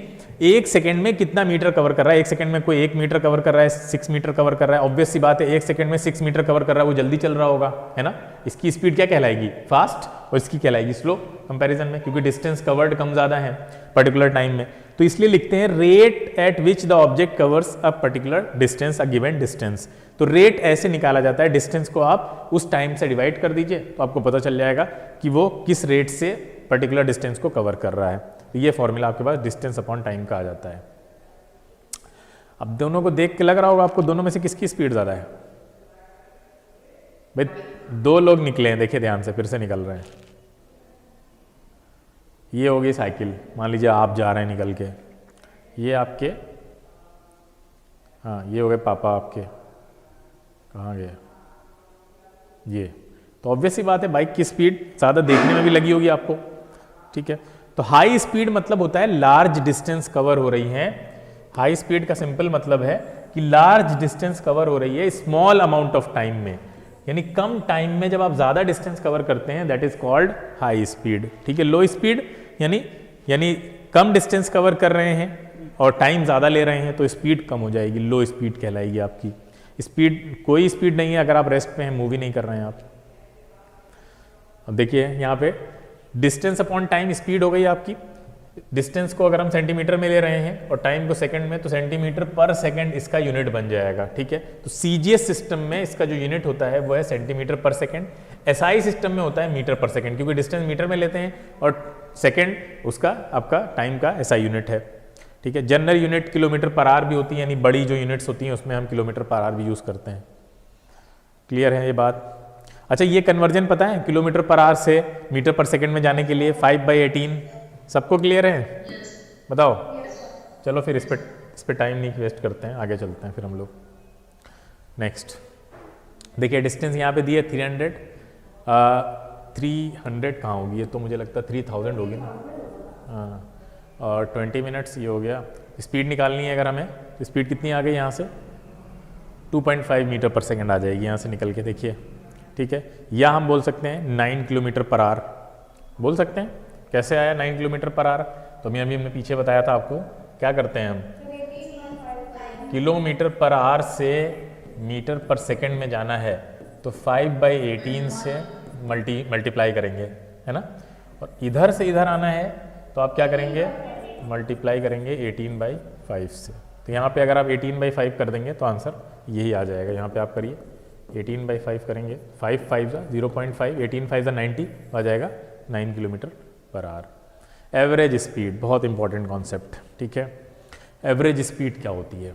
1 सेकेंड में कितना मीटर कवर कर रहा है। 1 सेकेंड में कोई 1 मीटर कवर कर रहा है, 6 मीटर कवर कर रहा है, ऑब्वियस सी बात है 1 सेकेंड में 6 मीटर कवर कर रहा है, वो जल्दी चल रहा होगा, है ना। इसकी स्पीड क्या कहलाएगी, फास्ट, और इसकी कहलाएगी स्लो कंपैरिजन में, क्योंकि डिस्टेंस कवर्ड कम ज़्यादा है पर्टिकुलर टाइम में। तो इसलिए लिखते हैं rate at which the object covers a particular distance, a given distance. तो रेट ऐसे निकाला जाता है, डिस्टेंस को आप उस टाइम से डिवाइड कर दीजिए तो आपको पता चल जाएगा कि वो किस रेट से पर्टिकुलर डिस्टेंस को कवर कर रहा है। तो ये फॉर्मूला आपके पास डिस्टेंस अपॉन टाइम का आ जाता है। अब दोनों को देख के लग रहा होगा आपको दोनों में से किसकी स्पीड ज़्यादा है। भाई 2 लोग निकले हैं, देखिए ध्यान से, फिर से निकल रहे हैं। ये होगी साइकिल, मान लीजिए आप जा रहे हैं निकल के, ये आपके, हाँ ये हो गए पापा आपके, कहाँ गए ये। तो ऑब्वियस सी बात है बाइक की स्पीड ज़्यादा देखने में भी लगी होगी आपको, ठीक है। तो हाई स्पीड मतलब होता है लार्ज डिस्टेंस कवर हो रही है। हाई स्पीड का सिंपल मतलब है कि लार्ज डिस्टेंस कवर हो रही है स्मॉल अमाउंट ऑफ टाइम में, यानी कम टाइम में जब आप ज़्यादा डिस्टेंस कवर करते हैं, that is called high speed, ठीक है। लो स्पीड यानी कम डिस्टेंस कवर कर रहे हैं और टाइम ज़्यादा ले रहे हैं तो स्पीड कम हो जाएगी, लो स्पीड कहलाएगी आपकी। स्पीड कोई स्पीड नहीं है अगर आप रेस्ट पे हैं, मूवी नहीं कर रहे हैं आप। अब देखिए यहाँ पे डिस्टेंस अपॉन टाइम स्पीड हो गई आपकी। डिस्टेंस को अगर हम सेंटीमीटर में ले रहे हैं और टाइम को सेकंड में, तो सेंटीमीटर पर सेकंड इसका यूनिट बन जाएगा, ठीक है। तो सीजीएस सिस्टम में इसका जो यूनिट होता है वो है सेंटीमीटर पर सेकंड। एसआई सिस्टम में होता है मीटर पर सेकंड, क्योंकि डिस्टेंस मीटर में लेते हैं और सेकंड उसका आपका टाइम का एसआई यूनिट है, ठीक है। General unit kilometre per hour भी होती है, यानी बड़ी जो यूनिट्स होती हैं उसमें हम किलोमीटर पर आवर भी यूज़ करते हैं। क्लियर है ये बात। अच्छा, ये कन्वर्जन पता है किलोमीटर पर आवर से मीटर पर सेकंड में जाने के लिए 5/18, सबको क्लियर है? बताओ। चलो फिर इस पे टाइम नहीं वेस्ट करते हैं, आगे चलते हैं फिर हम लोग। नेक्स्ट देखिए डिस्टेंस यहाँ पे दी है 300 कहाँ होगी, ये तो मुझे लगता है 3000 होगी ना, हाँ। और 20 मिनट्स ये हो गया। स्पीड निकालनी है अगर हमें, तो स्पीड कितनी आ गई यहाँ से 2.5 मीटर पर सेकंड आ जाएगी यहाँ से निकल के, देखिए, ठीक है। या हम बोल सकते हैं 9 किलोमीटर पर आवर बोल सकते हैं। कैसे आया 9 किलोमीटर पर आवर? तो अभी हमने पीछे बताया था आपको, क्या करते हैं हम, किलोमीटर पर आवर से मीटर पर सेकंड में जाना है तो 5/18 से मल्टीप्लाई करेंगे, है ना। और इधर से इधर आना है तो आप क्या करेंगे, मल्टीप्लाई करेंगे 18/5 से। तो यहाँ पे अगर आप 18/5 कर देंगे तो आंसर यही आ जाएगा। यहाँ पे आप करिए 18/5 करेंगे, 5 5 0.5, 18 5 90 आ जाएगा 9 kilometre per hour. Average speed बहुत इंपॉर्टेंट कॉन्सेप्ट, ठीक है। एवरेज स्पीड क्या होती है?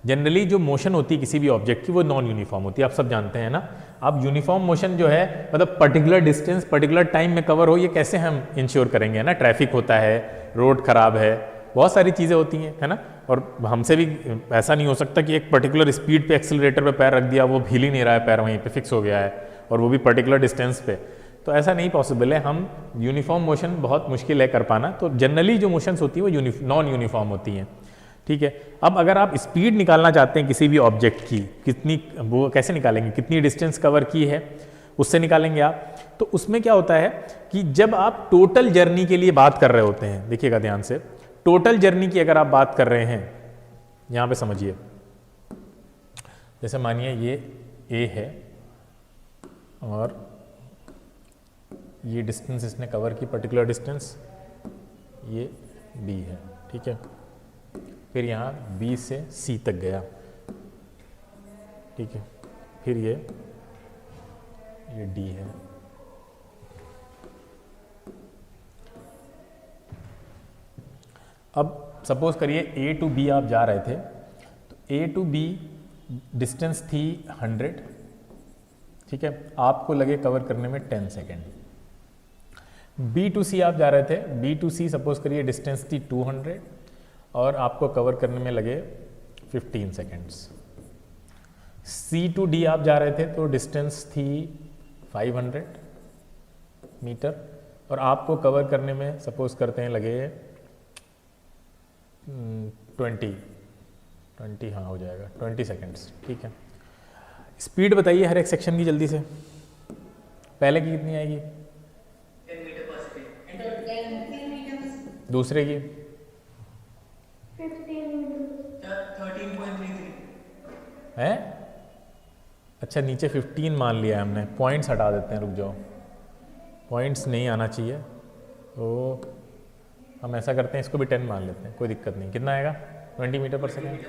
जनरली जो मोशन होती है किसी भी ऑब्जेक्ट की वो नॉन यूनिफॉर्म होती है, आप सब जानते हैं ना। अब यूनिफॉर्म मोशन जो है मतलब पर्टिकुलर डिस्टेंस पर्टिकुलर टाइम में कवर हो, ये कैसे हम इंश्योर करेंगे ना। ट्रैफिक होता है, रोड खराब है, बहुत सारी चीज़ें होती हैं, है ना। और हमसे भी ऐसा नहीं हो सकता कि एक पर्टिकुलर स्पीड पे एक्सेलरेटर पे पैर रख दिया, वो हिल ही नहीं रहा है, पैर वहीं पे फिक्स हो गया है, और वो भी पर्टिकुलर डिस्टेंस पे। तो ऐसा नहीं पॉसिबल है, हम यूनिफॉर्म मोशन बहुत मुश्किल है कर पाना। तो जनरली जो मोशंस होती है वो नॉन यूनिफॉर्म होती हैं, ठीक है। अब अगर आप स्पीड निकालना चाहते हैं किसी भी ऑब्जेक्ट की, कितनी, वो कैसे निकालेंगे, कितनी डिस्टेंस कवर की है उससे निकालेंगे आप। तो उसमें क्या होता है कि जब आप टोटल जर्नी के लिए बात कर रहे होते हैं, देखिएगा ध्यान से, टोटल जर्नी की अगर आप बात कर रहे हैं, यहाँ पे समझिए, जैसे मानिए ये ए है और ये डिस्टेंस इसने कवर की, पर्टिकुलर डिस्टेंस, ये बी है, ठीक है। फिर यहाँ बी से सी तक गया, ठीक है। फिर ये डी है। अब सपोज करिए ए टू बी आप जा रहे थे, तो ए टू बी डिस्टेंस थी 100, ठीक है। आपको लगे कवर करने में 10 सेकेंड। बी टू सी आप जा रहे थे, बी टू सी सपोज करिए डिस्टेंस थी 200 और आपको कवर करने में लगे 15 सेकेंड्स। सी टू डी आप जा रहे थे तो डिस्टेंस थी 500 मीटर और आपको कवर करने में सपोज करते हैं लगे 20 हाँ हो जाएगा 20 सेकेंड्स, ठीक है। स्पीड बताइए हर एक सेक्शन की जल्दी से, पहले की कितनी आएगी? दूसरे की 13.33 है। अच्छा नीचे 15 मान लिया है हमने, पॉइंट्स हटा देते हैं, रुक जाओ, पॉइंट्स नहीं आना चाहिए, तो हम ऐसा करते हैं इसको भी 10 मान लेते हैं, कोई दिक्कत नहीं। कितना आएगा? 20 मीटर पर सेकेंड।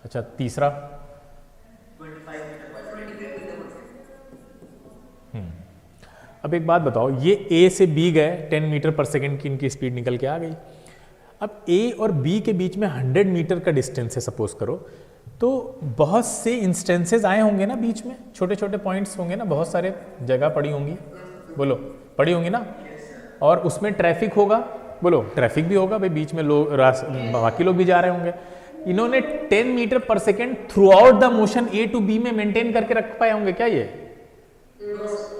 अच्छा तीसरा 25 मीटर पर सेकेंड। अब एक बात बताओ, ये ए से बी गए, 10 मीटर पर सेकेंड की इनकी स्पीड निकल के आ गई। अब ए और बी के बीच में 100 मीटर का डिस्टेंस है सपोज करो, तो बहुत से इंस्टेंसेस आए होंगे ना बीच में, छोटे छोटे पॉइंट्स होंगे ना, बहुत सारे जगह पड़ी होंगी, बोलो पड़ी होंगी ना, और उसमें ट्रैफिक होगा, बोलो ट्रैफिक भी होगा भाई, बीच में लोग बाकी लोग भी जा रहे होंगे। इन्होंने 10 metre per second throughout the motion A to B में मेंटेन करके रख पाए होंगे क्या? ये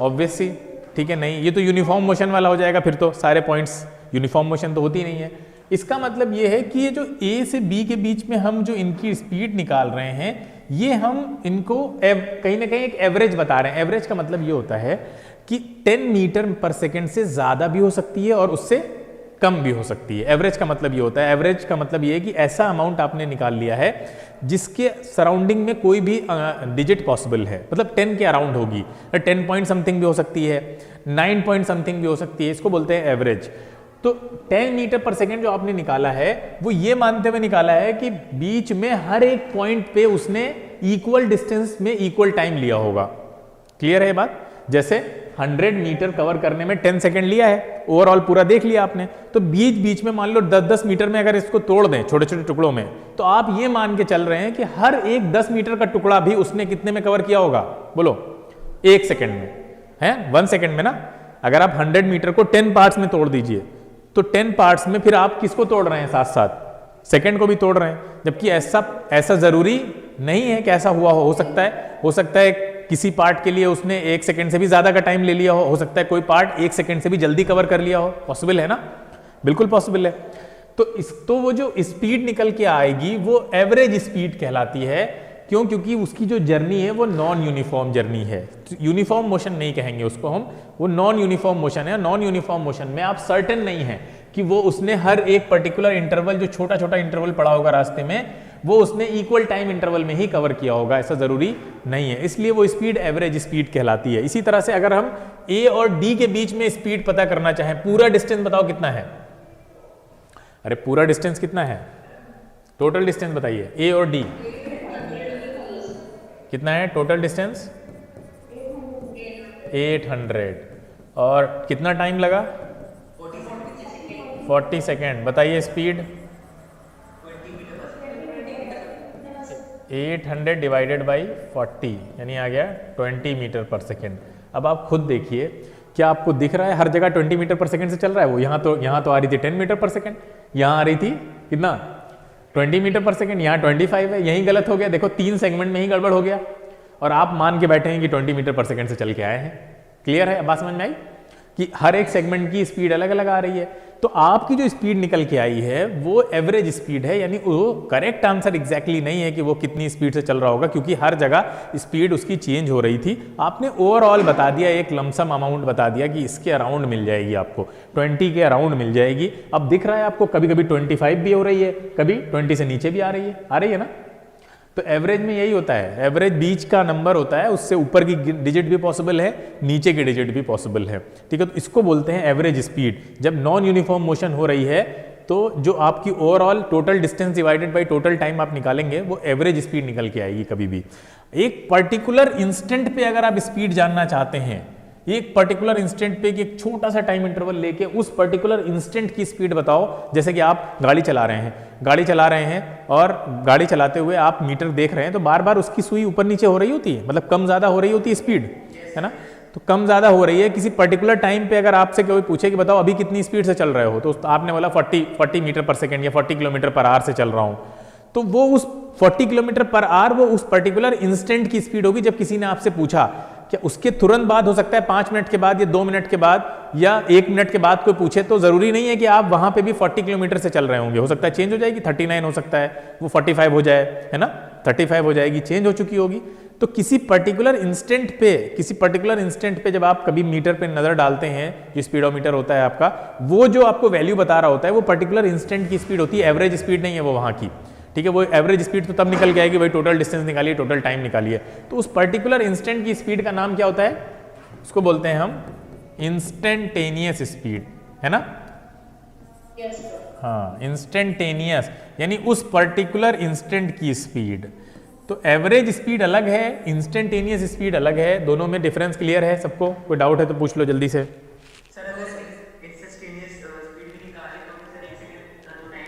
ऑब्वियसली ठीक है नहीं, ये तो यूनिफॉर्म मोशन वाला हो जाएगा, फिर तो सारे पॉइंट्स यूनिफॉर्म मोशन तो होती नहीं है। इसका मतलब ये है कि ये जो ए से बी के बीच में हम जो इनकी स्पीड निकाल रहे हैं, ये हम इनको कहीं ना कहीं एक एवरेज बता रहे हैं। एवरेज का मतलब ये होता है कि 10 मीटर पर सेकेंड से ज़्यादा भी हो सकती है और उससे कम भी हो सकती है। एवरेज का मतलब ये होता है, एवरेज का मतलब ये है कि ऐसा अमाउंट आपने निकाल लिया है जिसके सराउंडिंग में कोई भी डिजिट पॉसिबल है, मतलब 10 के अराउंड होगी, 10 पॉइंट समथिंग भी हो सकती है, 9 पॉइंट समथिंग भी हो सकती है, इसको बोलते हैं एवरेज। तो 10 मीटर पर सेकेंड जो आपने निकाला है वो ये मानते हुए निकाला है कि बीच में हर एक पॉइंट पे उसने इक्वल डिस्टेंस में इक्वल टाइम लिया होगा। क्लियर है ये बात? जैसे 100 मीटर कवर करने में 10 सेकेंड लिया है, ओवरऑल पूरा देख लिया आपने, तो बीच बीच में मान लो 10-10 मीटर में अगर इसको तोड़ दें छोटे छोटे टुकड़ों में, तो आप ये मान के चल रहे हैं कि हर एक 10 मीटर का टुकड़ा भी उसने कितने में कवर किया होगा? बोलो 1 सेकेंड में, है 1 सेकेंड में ना। अगर आप 100 मीटर को 10 पार्ट्स में तोड़ दीजिए, तो 10 पार्ट्स में फिर आप किसको तोड़ रहे हैं? साथ साथ सेकेंड को भी तोड़ रहे हैं, जबकि ऐसा जरूरी नहीं है कि ऐसा हुआ हो सकता है किसी पार्ट के लिए उसने 1 सेकेंड से भी ज्यादा का टाइम ले लिया हो सकता है कोई पार्ट 1 सेकेंड से भी जल्दी कवर कर लिया हो, पॉसिबल है ना, बिल्कुल पॉसिबल है। तो वो जो स्पीड निकल के आएगी वो एवरेज स्पीड कहलाती है। क्यों? क्योंकि उसकी जो जर्नी है वो नॉन यूनिफॉर्म जर्नी है, यूनिफॉर्म मोशन नहीं कहेंगे उसको हम, वो नॉन यूनिफॉर्म मोशन है। नॉन यूनिफॉर्म मोशन में आप सर्टेन नहीं है कि वो उसने हर एक पर्टिकुलर इंटरवल, जो छोटा छोटा इंटरवल पड़ा होगा रास्ते में, वो उसने इक्वल टाइम इंटरवल में ही कवर किया होगा, ऐसा जरूरी नहीं है। इसलिए वो स्पीड एवरेज स्पीड कहलाती है। इसी तरह से अगर हम ए और डी के बीच में स्पीड पता करना चाहें, पूरा डिस्टेंस बताओ कितना है? अरे पूरा डिस्टेंस कितना है? टोटल डिस्टेंस बताइए, ए और डी कितना है टोटल डिस्टेंस? 800। और कितना टाइम लगा? 40 सेकेंड। बताइए स्पीड 800 डिवाइडेड बाई 40 यानी आ गया 20 मीटर पर सेकेंड। अब आप खुद देखिए, क्या आपको दिख रहा है हर जगह 20 मीटर पर सेकेंड से चल रहा है वो? यहाँ तो आ रही थी 10 मीटर पर सेकेंड, यहाँ आ रही थी कितना? 20 मीटर पर सेकेंड, यहाँ 25 है, यही गलत हो गया। देखो 3 सेगमेंट में ही गड़बड़ हो गया और आप मान के बैठे हैं कि 20 मीटर पर सेकेंड से चल के आए हैं। क्लियर है? बात समझ में आई कि हर एक सेगमेंट की स्पीड अलग अलग आ रही है। तो आपकी जो स्पीड निकल के आई है वो एवरेज स्पीड है, यानी वो करेक्ट आंसर एग्जैक्टली नहीं है कि वो कितनी स्पीड से चल रहा होगा, क्योंकि हर जगह स्पीड उसकी चेंज हो रही थी। आपने ओवरऑल बता दिया, एक लमसम अमाउंट बता दिया कि इसके अराउंड मिल जाएगी आपको, 20 के अराउंड मिल जाएगी। अब दिख रहा है आपको कभी कभी 25 भी हो रही है, कभी 20 से नीचे भी आ रही है ना। तो एवरेज में यही होता है, एवरेज बीच का नंबर होता है, उससे ऊपर की डिजिट भी पॉसिबल है, नीचे की डिजिट भी पॉसिबल है। ठीक है, तो इसको बोलते हैं एवरेज स्पीड। जब नॉन यूनिफॉर्म मोशन हो रही है तो जो आपकी overall total distance divided by total time आप निकालेंगे वो एवरेज स्पीड निकल के आएगी कभी भी। एक पर्टिकुलर इंस्टेंट पे अगर आप स्पीड जानना चाहते हैं, एक पर्टिकुलर इंस्टेंट पे एक छोटा सा टाइम इंटरवल लेके उस पर्टिकुलर इंस्टेंट की स्पीड बताओ। जैसे कि आप गाड़ी चला रहे हैं और गाड़ी चलाते हुए आप मीटर देख रहे हैं, तो बार बार उसकी सुई ऊपर नीचे हो रही होती है, मतलब कम ज्यादा हो रही होती है स्पीड, है ना। तो कम ज्यादा हो रही है। किसी पर्टिकुलर टाइम पे अगर आपसे कोई पूछे कि बताओ अभी कितनी स्पीड से चल रहे हो, तो आपने बोला 40 मीटर पर सेकेंड या 40 किलोमीटर पर आवर से चल रहा हूं, तो वो उस 40 किलोमीटर पर आवर वो उस पर्टिकुलर इंस्टेंट की स्पीड होगी। जब किसी ने आपसे पूछा, क्या उसके तुरंत बाद हो सकता है 5 मिनट के बाद या 2 मिनट के बाद या 1 मिनट के बाद कोई पूछे, तो जरूरी नहीं है कि आप वहां पे भी 40 किलोमीटर से चल रहे होंगे। हो सकता है चेंज हो जाएगी, 39 हो सकता है, वो 45 हो जाए, है ना, 35 हो जाएगी, चेंज हो चुकी होगी। तो किसी पर्टिकुलर इंस्टेंट पे जब आप कभी मीटर पे नजर डालते हैं, जो स्पीडोमीटर होता है आपका, वो जो आपको वैल्यू बता रहा होता है वो पर्टिकुलर इंस्टेंट की स्पीड होती है, एवरेज स्पीड नहीं है वो वहां की, ठीक है। वो एवरेज स्पीड तो तब निकल के आएगी, भाई टोटल डिस्टेंस निकालिए, टोटल टाइम निकालिए। तो उस पर्टिकुलर इंस्टेंट की स्पीड का नाम क्या होता है, उसको बोलते हैं हम इंस्टेंटेनियस स्पीड, है ना। हाँ, इंस्टेंटेनियस यानी उस पर्टिकुलर इंस्टेंट की स्पीड। तो एवरेज स्पीड अलग है, इंस्टेंटेनियस स्पीड अलग है, दोनों में डिफरेंस क्लियर है सबको? कोई डाउट है तो पूछ लो जल्दी से। सर अगर इंस्टेंटेनियस स्पीड भी निकाले तो सर एक सेकंड टाइम।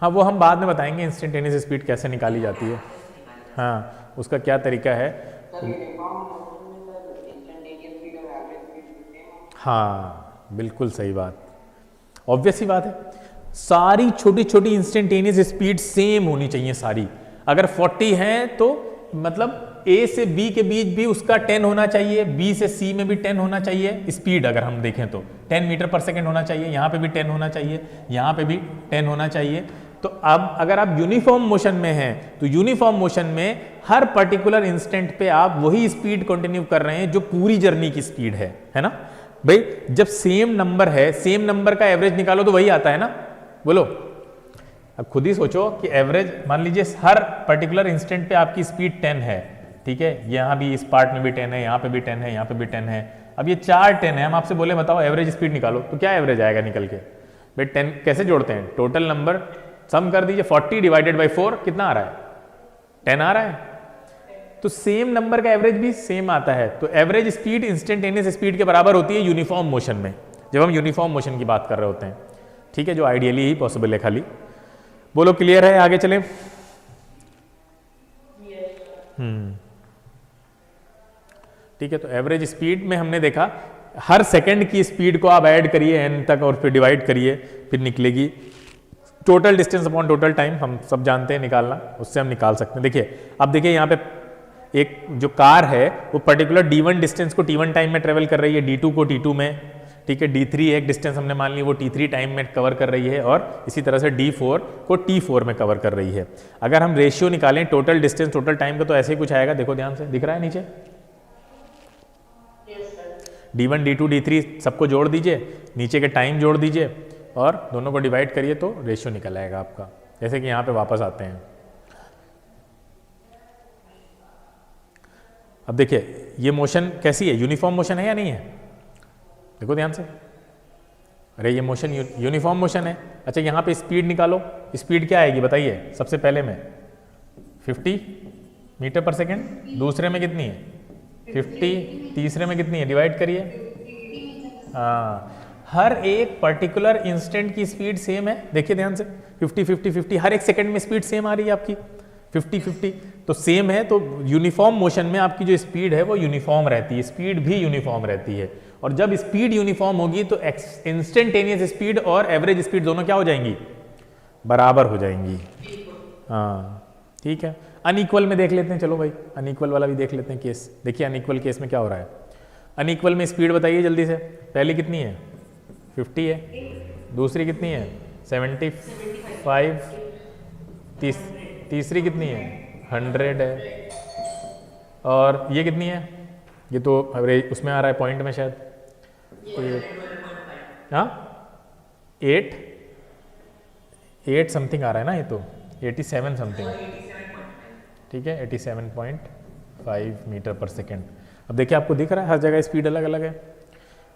हाँ, वो हम बाद में बताएंगे इंस्टेंटेनियस स्पीड कैसे निकाली जाती है, हाँ उसका क्या तरीका है। हाँ बिल्कुल सही बात, ऑब्वियस ही बात है, सारी छोटी छोटी इंस्टेंटेनियस स्पीड सेम होनी चाहिए सारी। अगर 40 है तो मतलब A से B के बीच भी उसका 10 होना चाहिए, B से C में भी 10 होना चाहिए स्पीड। अगर हम देखें तो 10 मीटर पर सेकंड होना चाहिए, यहाँ पे भी 10 होना चाहिए, यहाँ पे भी 10 होना चाहिए। तो अब अगर आप यूनिफॉर्म मोशन में हैं तो यूनिफॉर्म मोशन में हर पर्टिकुलर इंस्टेंट पे आप वही स्पीड कंटिन्यू कर रहे हैं जो पूरी जर्नी की स्पीड है ना भाई। जब सेम नंबर है, सेम नंबर का एवरेज निकालो तो वही आता है ना, बोलो। अब खुद ही सोचो कि एवरेज मान लीजिए हर पर्टिकुलर इंस्टेंट पे आपकी स्पीड 10 है, ठीक है, यहाँ भी इस पार्ट में भी 10 है, यहाँ पे भी 10 है, यहाँ पे भी 10 है। अब ये 4 10 है, हम आपसे बोले बताओ एवरेज स्पीड निकालो, तो क्या एवरेज आएगा निकल के? भाई 10 कैसे जोड़ते हैं, टोटल नंबर सम कर दीजिए, 40 डिवाइडेड बाई 4 कितना आ रहा है? 10 आ रहा है। तो सेम नंबर का एवरेज भी सेम आता है। तो एवरेज स्पीड इंस्टेंटेनियस स्पीड के बराबर होती है यूनिफॉर्म मोशन में, जब हम यूनिफॉर्म मोशन की बात कर रहे होते हैं, ठीक है, जो आइडियली ही पॉसिबल है खाली। बोलो क्लियर है, आगे चले। ठीक है, तो एवरेज स्पीड में हमने देखा हर सेकंड की स्पीड को आप ऐड करिए n तक और फिर डिवाइड करिए, फिर निकलेगी total distance upon total time. हम सब जानते हैं निकालना, उससे हम निकाल सकते हैं। देखिए अब देखिए यहाँ पे एक जो कार है वो पर्टिकुलर d1 डिस्टेंस को t1 टाइम में ट्रेवल कर रही है, d2 को t2 में, ठीक है, d3 एक डिस्टेंस हमने मान ली वो t3 टाइम में कवर कर रही है, और इसी तरह से d4 को t4 में कवर कर रही है। अगर हम रेशियो निकालें टोटल डिस्टेंस टोटल टाइम का तो ऐसे ही कुछ आएगा, देखो ध्यान से, दिख रहा है नीचे, d1 d2 d3 सबको जोड़ दीजिए, नीचे के टाइम जोड़ दीजिए और दोनों को डिवाइड करिए तो रेशियो निकल आएगा आपका। जैसे कि यहाँ पे वापस आते हैं, अब देखिए ये मोशन कैसी है, यूनिफॉर्म मोशन है या नहीं है? देखो ध्यान से, अरे ये मोशन यूनिफॉर्म मोशन है। अच्छा यहाँ पे स्पीड निकालो, स्पीड क्या आएगी बताइए? सबसे पहले में 50 मीटर पर सेकेंड, दूसरे में कितनी है 50, तीसरे में कितनी है डिवाइड करिए। हाँ, हर एक पर्टिकुलर इंस्टेंट की स्पीड सेम है, देखिए ध्यान से, 50 50 50, हर एक सेकंड में स्पीड सेम आ रही है आपकी 50 50, तो सेम है। तो यूनिफॉर्म मोशन में आपकी जो स्पीड है वो यूनिफॉर्म रहती है, स्पीड भी यूनिफॉर्म रहती है। और जब स्पीड यूनिफॉर्म होगी तो इंस्टेंटेनियस स्पीड और एवरेज स्पीड दोनों क्या हो जाएंगी? बराबर हो जाएंगी। हाँ ठीक है, अनइक्वल में देख लेते हैं, चलो भाई अनइक्वल वाला भी देख लेते हैं केस। देखिए अनइक्वल केस में क्या हो रहा है, अनइक्वल में स्पीड बताइए जल्दी से, पहली कितनी है 50 है, दूसरी कितनी है 75, तीसरी कितनी है 100 है, और ये कितनी है, ये तो उसमें आ रहा है पॉइंट में शायद, हाँ 8 समथिंग आ रहा है ना, ये तो 87 समथिंग, ठीक है 87.5 मीटर पर सेकेंड। अब देखिए आपको दिख रहा है हर जगह स्पीड अलग अलग है।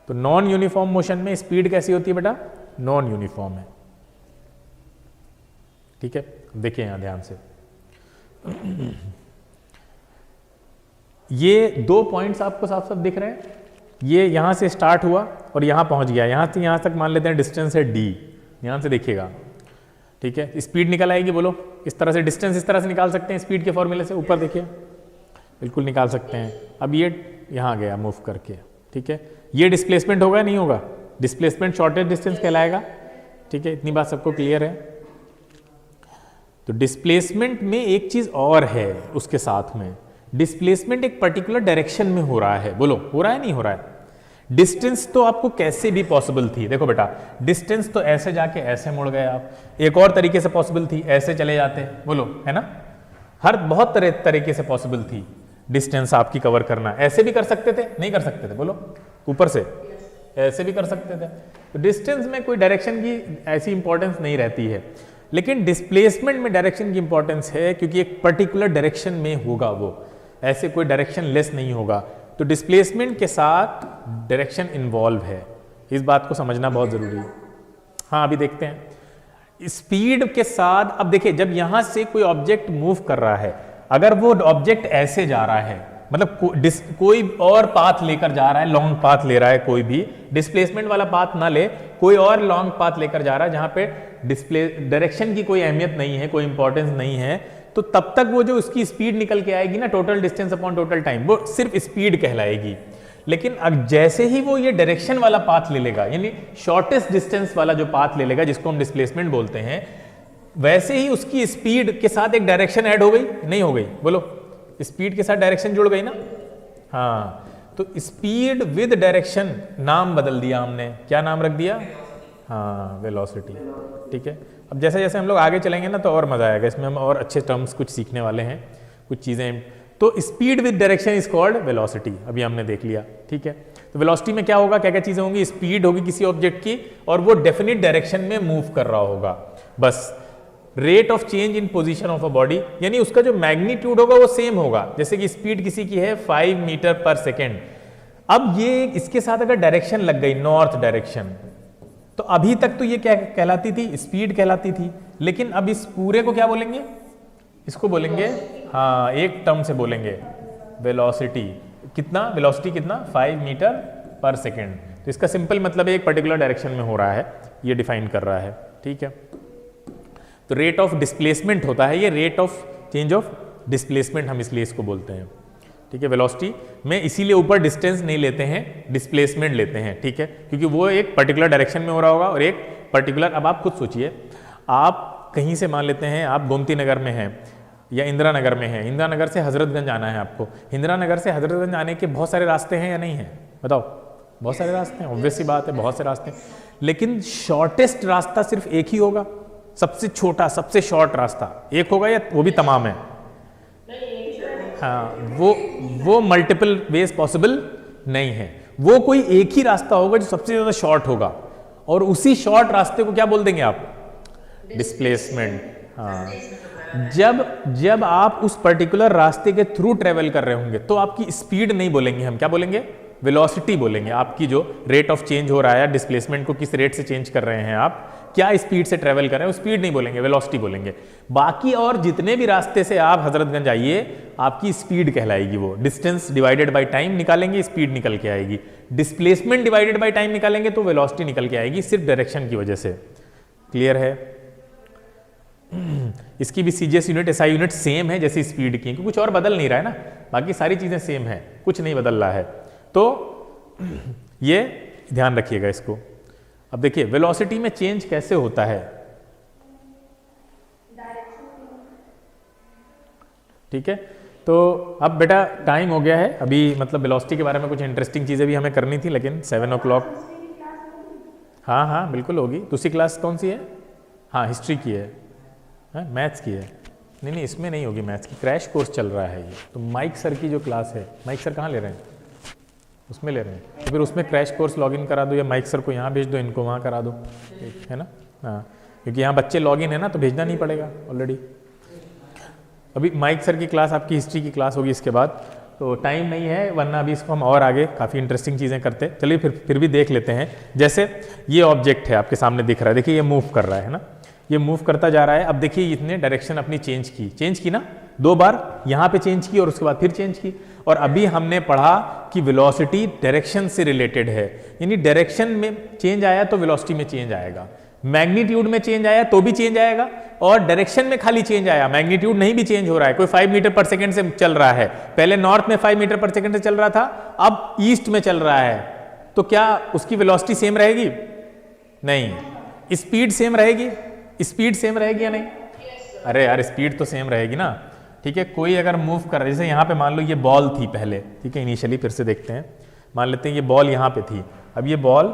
तो नॉन यूनिफॉर्म मोशन में स्पीड कैसी होती है बेटा? नॉन यूनिफॉर्म है, ठीक है। देखिए यहां ध्यान से, ये 2 पॉइंट्स आपको साफ साफ दिख रहे हैं, ये यहां से स्टार्ट हुआ और यहां पहुंच गया, यहां से यहां तक मान लेते हैं डिस्टेंस है d, ध्यान से देखिएगा, ठीक है। स्पीड निकल आएगी, बोलो इस तरह से, डिस्टेंस इस तरह से निकाल सकते हैं स्पीड के फॉर्मूले से, ऊपर देखिए बिल्कुल निकाल सकते हैं। अब ये यहाँ गया मूव करके, ठीक है, ये डिस्प्लेसमेंट होगा नहीं होगा? डिस्प्लेसमेंट शॉर्टेज डिस्टेंस कहलाएगा, ठीक है, इतनी बात सबको क्लियर है। तो डिस्प्लेसमेंट में एक चीज और है उसके साथ में, डिस्प्लेसमेंट एक पर्टिकुलर डायरेक्शन में हो रहा है, बोलो हो रहा है नहीं हो रहा है? डिस्टेंस तो आपको कैसे भी पॉसिबल थी, देखो बेटा डिस्टेंस तो ऐसे जाके ऐसे मुड़ गए आप, एक और तरीके से पॉसिबल थी, ऐसे चले जाते, बोलो है ना, हर बहुत तरीके से पॉसिबल थी डिस्टेंस आपकी कवर करना। ऐसे भी कर सकते थे, नहीं कर सकते थे, बोलो ऊपर से, ऐसे भी कर सकते थे। तो डिस्टेंस में कोई डायरेक्शन की ऐसी इंपॉर्टेंस नहीं रहती है, लेकिन डिस्प्लेसमेंट में डायरेक्शन की इंपॉर्टेंस है, क्योंकि एक पर्टिकुलर डायरेक्शन में होगा वो, ऐसे कोई डायरेक्शन लेस नहीं होगा। तो डिस्प्लेसमेंट के साथ डायरेक्शन इन्वॉल्व है, इस बात को समझना बहुत जरूरी है। हाँ अभी देखते हैं स्पीड के साथ। अब देखिए जब यहां से कोई ऑब्जेक्ट मूव कर रहा है, अगर वो ऑब्जेक्ट ऐसे जा रहा है, मतलब कोई और पाथ लेकर जा रहा है, लॉन्ग पाथ ले रहा है, कोई भी डिस्प्लेसमेंट वाला पाथ ना ले, कोई और लॉन्ग पाथ लेकर जा रहा है जहां पे डिस्प्ले डायरेक्शन की कोई अहमियत नहीं है, कोई इंपॉर्टेंस नहीं है, तो तब तक वो जो उसकी स्पीड निकल के आएगी ना, total distance upon total time, वो सिर्फ स्पीड कहलाएगी। लेकिन अब जैसे ही वो ये डायरेक्शन वाला पाथ ले लेगा, यानी शॉर्टेस्ट डिस्टेंस वाला जो पाथ ले लेगा जिसको हम डिस्प्लेसमेंट बोलते हैं, वैसे ही उसकी स्पीड के साथ एक डायरेक्शन ऐड हो गई, नहीं हो गई, बोलो स्पीड के साथ डायरेक्शन जुड़ गई ना। हाँ, तो स्पीड विद डायरेक्शन नाम बदल दिया हमने, क्या नाम रख दिया? हाँ, वेलोसिटी। ठीक है, अब जैसे जैसे हम लोग आगे चलेंगे ना तो और मजा आएगा, इसमें हम और अच्छे टर्म्स कुछ सीखने वाले हैं, कुछ चीजें। तो speed with direction is called velocity, अभी हमने देख लिया। ठीक है, तो वेलोसिटी में क्या होगा, क्या क्या चीजें होंगी? स्पीड होगी किसी ऑब्जेक्ट की और वो डेफिनेट डायरेक्शन में मूव कर रहा होगा, बस। Rate of change in position of a body, यानी उसका जो मैग्नीट्यूड होगा वो सेम होगा, जैसे कि स्पीड किसी की है 5 मीटर पर सेकेंड। अब ये इसके साथ अगर डायरेक्शन लग गई नॉर्थ डायरेक्शन, तो अभी तक तो ये क्या कहलाती थी? स्पीड कहलाती थी। लेकिन अब इस पूरे को क्या बोलेंगे? इसको बोलेंगे, हाँ, एक टर्म से बोलेंगे वेलोसिटी। कितना? वेलोसिटी कितना? 5 मीटर पर सेकेंड। तो इसका सिंपल मतलब एक पर्टिकुलर डायरेक्शन में हो रहा है, ये डिफाइन कर रहा है। ठीक है, तो रेट ऑफ डिस्प्लेसमेंट होता है ये, rate of change of displacement हम इसलिए इसको बोलते हैं। ठीक है, वेलोसिटी में इसीलिए ऊपर डिस्टेंस नहीं लेते हैं, डिस्प्लेसमेंट लेते हैं। ठीक है, क्योंकि वो एक पर्टिकुलर डायरेक्शन में हो रहा होगा और एक पर्टिकुलर, अब आप खुद सोचिए, आप कहीं से मान लेते हैं आप गोमती नगर में हैं या इंदिरा नगर में हैं, इंदिरा नगर से हजरतगंज आना है आपको, इंदिरा नगर से हजरतगंज आने के बहुत सारे रास्ते हैं या नहीं है? बताओ, बहुत सारे रास्ते हैं, ऑब्वियस सी बात है, बहुत से रास्ते हैं, लेकिन शॉर्टेस्ट रास्ता सिर्फ एक ही होगा, सबसे छोटा सबसे शॉर्ट रास्ता एक होगा, या वो भी तमाम है? हाँ, वो मल्टीपल वेज पॉसिबल नहीं है, वो कोई एक ही रास्ता होगा जो सबसे ज्यादा शॉर्ट होगा, और उसी शॉर्ट रास्ते को क्या बोल देंगे आप? डिस्प्लेसमेंट। हाँ, जब आप उस पर्टिकुलर रास्ते के थ्रू ट्रेवल कर रहे होंगे तो आपकी स्पीड नहीं बोलेंगे हम, क्या बोलेंगे? वेलोसिटी बोलेंगे। आपकी जो रेट ऑफ चेंज हो रहा है, डिस्प्लेसमेंट को किस रेट से चेंज कर रहे हैं आप, क्या स्पीड से ट्रेवल कर रहे हैं, वो स्पीड नहीं बोलेंगे, वेलोसिटी बोलेंगे। बाकी और जितने भी रास्ते से आप हजरतगंज आइए, आपकी स्पीड कहलाएगी वो। डिस्टेंस डिवाइडेड बाय टाइम निकालेंगे, स्पीड निकल के आएगी। डिस्प्लेसमेंट डिवाइडेड बाय टाइम निकालेंगे तो वेलोसिटी निकल के आएगी, सिर्फ डायरेक्शन की वजह से। क्लियर है? इसकी भी CGS unit, SI unit same है जैसे स्पीड की, क्योंकि कुछ और बदल नहीं रहा है ना, बाकी सारी चीजें सेम है, कुछ नहीं बदल रहा है। तो ये ध्यान रखिएगा इसको। अब देखिए वेलोसिटी में चेंज कैसे होता है। ठीक है, तो अब बेटा टाइम हो गया है, अभी मतलब वेलोसिटी के बारे में कुछ इंटरेस्टिंग चीजें भी हमें करनी थी, लेकिन 7 o'clock। हाँ हाँ बिल्कुल होगी। दूसरी क्लास कौन सी है? हाँ, हिस्ट्री की है, मैथ्स की है। नहीं, इसमें नहीं होगी मैथ्स की, क्रैश कोर्स चल रहा है ये। तो माइक सर की जो क्लास है, माइक सर कहाँ ले रहे हैं? उसमें ले रहे हैं, तो फिर उसमें क्रैश कोर्स लॉगिन करा दो, या माइक सर को यहाँ भेज दो, इनको वहाँ करा दो, है ना? हाँ, क्योंकि यहाँ बच्चे लॉगिन है ना, तो भेजना नहीं पड़ेगा ऑलरेडी। अभी माइक सर की क्लास, आपकी हिस्ट्री की क्लास होगी इसके बाद, तो टाइम नहीं है, वरना अभी इसको हम और आगे काफ़ी इंटरेस्टिंग चीज़ें करते। चलिए फिर भी देख लेते हैं। जैसे ये ऑब्जेक्ट है आपके सामने दिख रहा है, देखिए ये मूव कर रहा है ना, ये मूव करता जा रहा है। अब देखिए इसने डायरेक्शन अपनी चेंज की ना, 2 बार यहाँ पे चेंज की और उसके बाद फिर चेंज की। और अभी हमने पढ़ा कि वेलोसिटी डायरेक्शन से रिलेटेड है, यानी डायरेक्शन में चेंज आया तो वेलोसिटी में चेंज आएगा, मैग्नीट्यूड में चेंज आया तो भी चेंज आएगा, और डायरेक्शन में खाली चेंज आया, मैग्नीट्यूड नहीं भी चेंज हो रहा है। कोई 5 मीटर पर सेकेंड से चल रहा है, पहले नॉर्थ में 5 मीटर पर सेकेंड से चल रहा था, अब ईस्ट में चल रहा है, तो क्या उसकी वेलोसिटी सेम रहेगी? नहीं। स्पीड सेम रहेगी? स्पीड सेम रहेगी या नहीं? अरे यार, स्पीड तो सेम रहेगी ना। ठीक है, कोई अगर मूव कर रहा है, जैसे यहाँ पे मान लो ये बॉल थी पहले, ठीक है, इनिशियली, फिर से देखते हैं, मान लेते हैं ये बॉल यहाँ पे थी, अब ये बॉल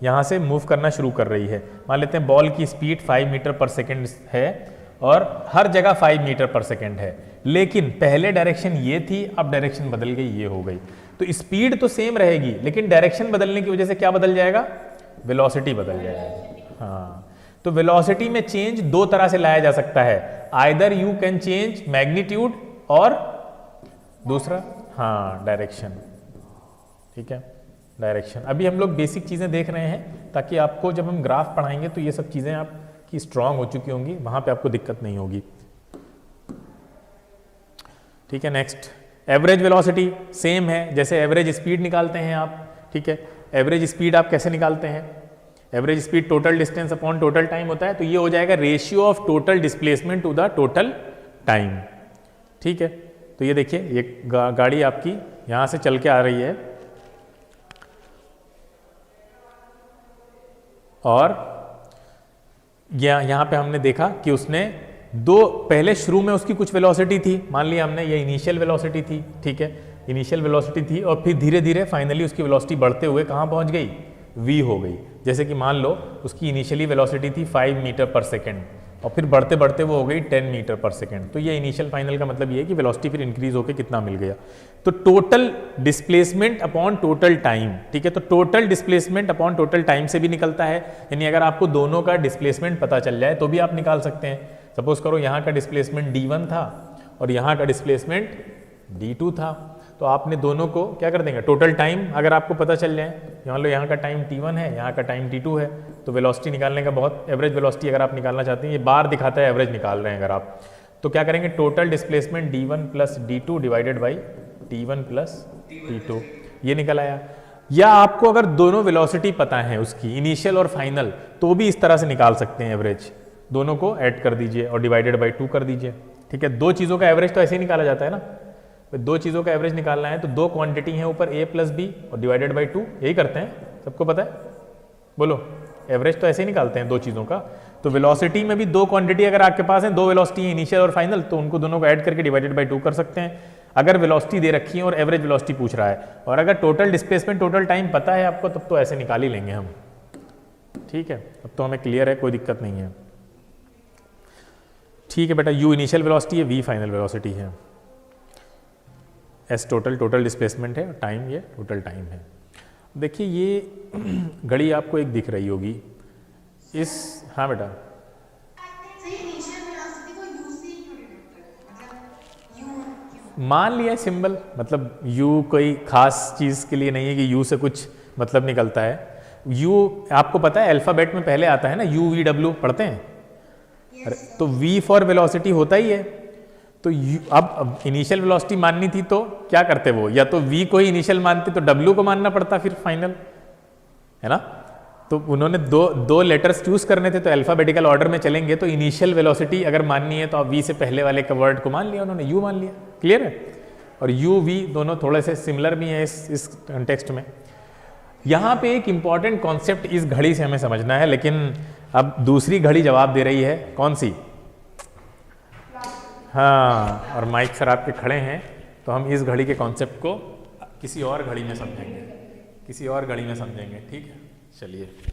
यहाँ से मूव करना शुरू कर रही है। मान लेते हैं बॉल की स्पीड 5 मीटर पर सेकेंड है, और हर जगह 5 मीटर पर सेकेंड है, लेकिन पहले डायरेक्शन ये थी, अब डायरेक्शन बदल गई, ये हो गई। तो स्पीड तो सेम रहेगी, लेकिन डायरेक्शन बदलने की वजह से क्या बदल जाएगा, वेलोसिटी बदल जाएगी। हाँ, तो वेलोसिटी में चेंज दो तरह से लाया जा सकता है, either you can change magnitude और दूसरा हाँ डायरेक्शन। ठीक है, डायरेक्शन। अभी हम लोग बेसिक चीज़ें देख रहे हैं ताकि आपको जब हम ग्राफ पढ़ाएंगे तो ये सब चीज़ें आपकी स्ट्रांग हो चुकी होंगी, वहाँ पे आपको दिक्कत नहीं होगी। ठीक है, नेक्स्ट एवरेज वेलोसिटी सेम है जैसे एवरेज स्पीड निकालते हैं आप। ठीक है, एवरेज स्पीड आप कैसे निकालते हैं, average speed total distance upon total time होता है, तो ये हो जाएगा ratio of total displacement to the total time. ठीक है, तो ये देखिए ये गाड़ी आपकी यहाँ से चल के आ रही है और यहाँ पे हमने देखा कि उसने पहले शुरू में उसकी कुछ वेलोसिटी थी, मान लिया हमने ये इनिशियल वेलोसिटी थी। ठीक है, इनिशियल वेलोसिटी थी और फिर धीरे धीरे फाइनली उसकी वेलोसिटी बढ़ते हुए कहाँ पहुँच गई, v हो गई। जैसे कि मान लो उसकी इनिशियली वेलोसिटी थी 5 मीटर पर सेकेंड और फिर बढ़ते बढ़ते वो हो गई 10 मीटर पर सेकेंड। तो ये इनिशियल फाइनल का मतलब ये है कि वेलोसिटी फिर इंक्रीज होकर कितना मिल गया, तो total displacement upon total time. ठीक है, तो total displacement upon total time से भी निकलता है, यानी अगर आपको दोनों का डिस्प्लेसमेंट पता चल जाए तो भी आप निकाल सकते हैं। सपोज करो यहाँ का डिस्प्लेसमेंट d1 था और यहाँ का डिस्प्लेसमेंट d2 था, तो आपने दोनों को क्या कर देंगे, टोटल टाइम अगर आपको पता चल जाए, मान लो यहाँ का टाइम t1 है, यहाँ का टाइम t2 है, तो वेलोसिटी निकालने का बहुत, एवरेज वेलोसिटी अगर आप निकालना चाहते हैं, ये बार दिखाता है एवरेज निकाल रहे हैं अगर आप, तो क्या करेंगे, total displacement d1 plus d2 divided by t1 plus t2, ये निकल आया। या आपको अगर दोनों वेलोसिटी पता है उसकी इनिशियल और फाइनल, तो भी इस तरह से निकाल सकते हैं एवरेज, दोनों को ऐड कर दीजिए और डिवाइडेड बाई 2 कर दीजिए। ठीक है, दो चीज़ों का एवरेज तो ऐसे ही निकाला जाता है ना, दो चीज़ों का एवरेज निकालना है तो दो क्वांटिटी है ऊपर a प्लस बी और डिवाइडेड बाई 2, यही करते हैं, सबको पता है, बोलो, एवरेज तो ऐसे ही निकालते हैं दो चीज़ों का। तो वेलोसिटी में भी दो क्वांटिटी अगर आपके पास है, दो वेलोसिटी है इनिशियल और फाइनल, तो उनको दोनों को ऐड करके डिवाइडेड बाई 2 कर सकते हैं। अगर वेलोसिटी दे रखी है और एवरेज वेलोसिटी पूछ रहा है, और अगर टोटल डिस्प्लेसमेंट टोटल टाइम पता है आपको, तब तो ऐसे निकाल ही लेंगे हम। ठीक है, अब तो हमें क्लियर है, कोई दिक्कत नहीं है। ठीक है बेटा, u इनिशियल वेलोसिटी है, v फाइनल वेलोसिटी है, s टोटल डिस्प्लेसमेंट है, टाइम ये टोटल टाइम है। देखिए ये घड़ी आपको एक दिख रही होगी इस, हाँ बेटा, मान लिया सिंबल, मतलब u कोई खास चीज़ के लिए नहीं है कि u से कुछ मतलब निकलता है। u आपको पता है अल्फ़ाबेट में पहले आता है ना, u v w पढ़ते हैं, अरे तो v फॉर वेलोसिटी होता ही है। तो अब इनिशियल वेलोसिटी माननी थी तो क्या करते वो, या तो v को ही इनिशियल मानते तो w को मानना पड़ता फिर फाइनल, है ना। तो उन्होंने दो लेटर्स चूज करने थे, तो अल्फाबेटिकल ऑर्डर में चलेंगे, तो इनिशियल वेलोसिटी अगर माननी है तो आप v से पहले वाले का वर्ड को मान लिया उन्होंने, u मान लिया, क्लियर है। और u v दोनों थोड़े से सिमिलर भी हैं इस कंटेक्स्ट में। यहाँ पे एक इंपॉर्टेंट कॉन्सेप्ट इस घड़ी से हमें समझना है, लेकिन अब दूसरी घड़ी जवाब दे रही है, कौन सी, हाँ, और माइक सर आपके खड़े हैं, तो हम इस घड़ी के कॉन्सेप्ट को किसी और घड़ी में समझेंगे, ठीक है, चलिए।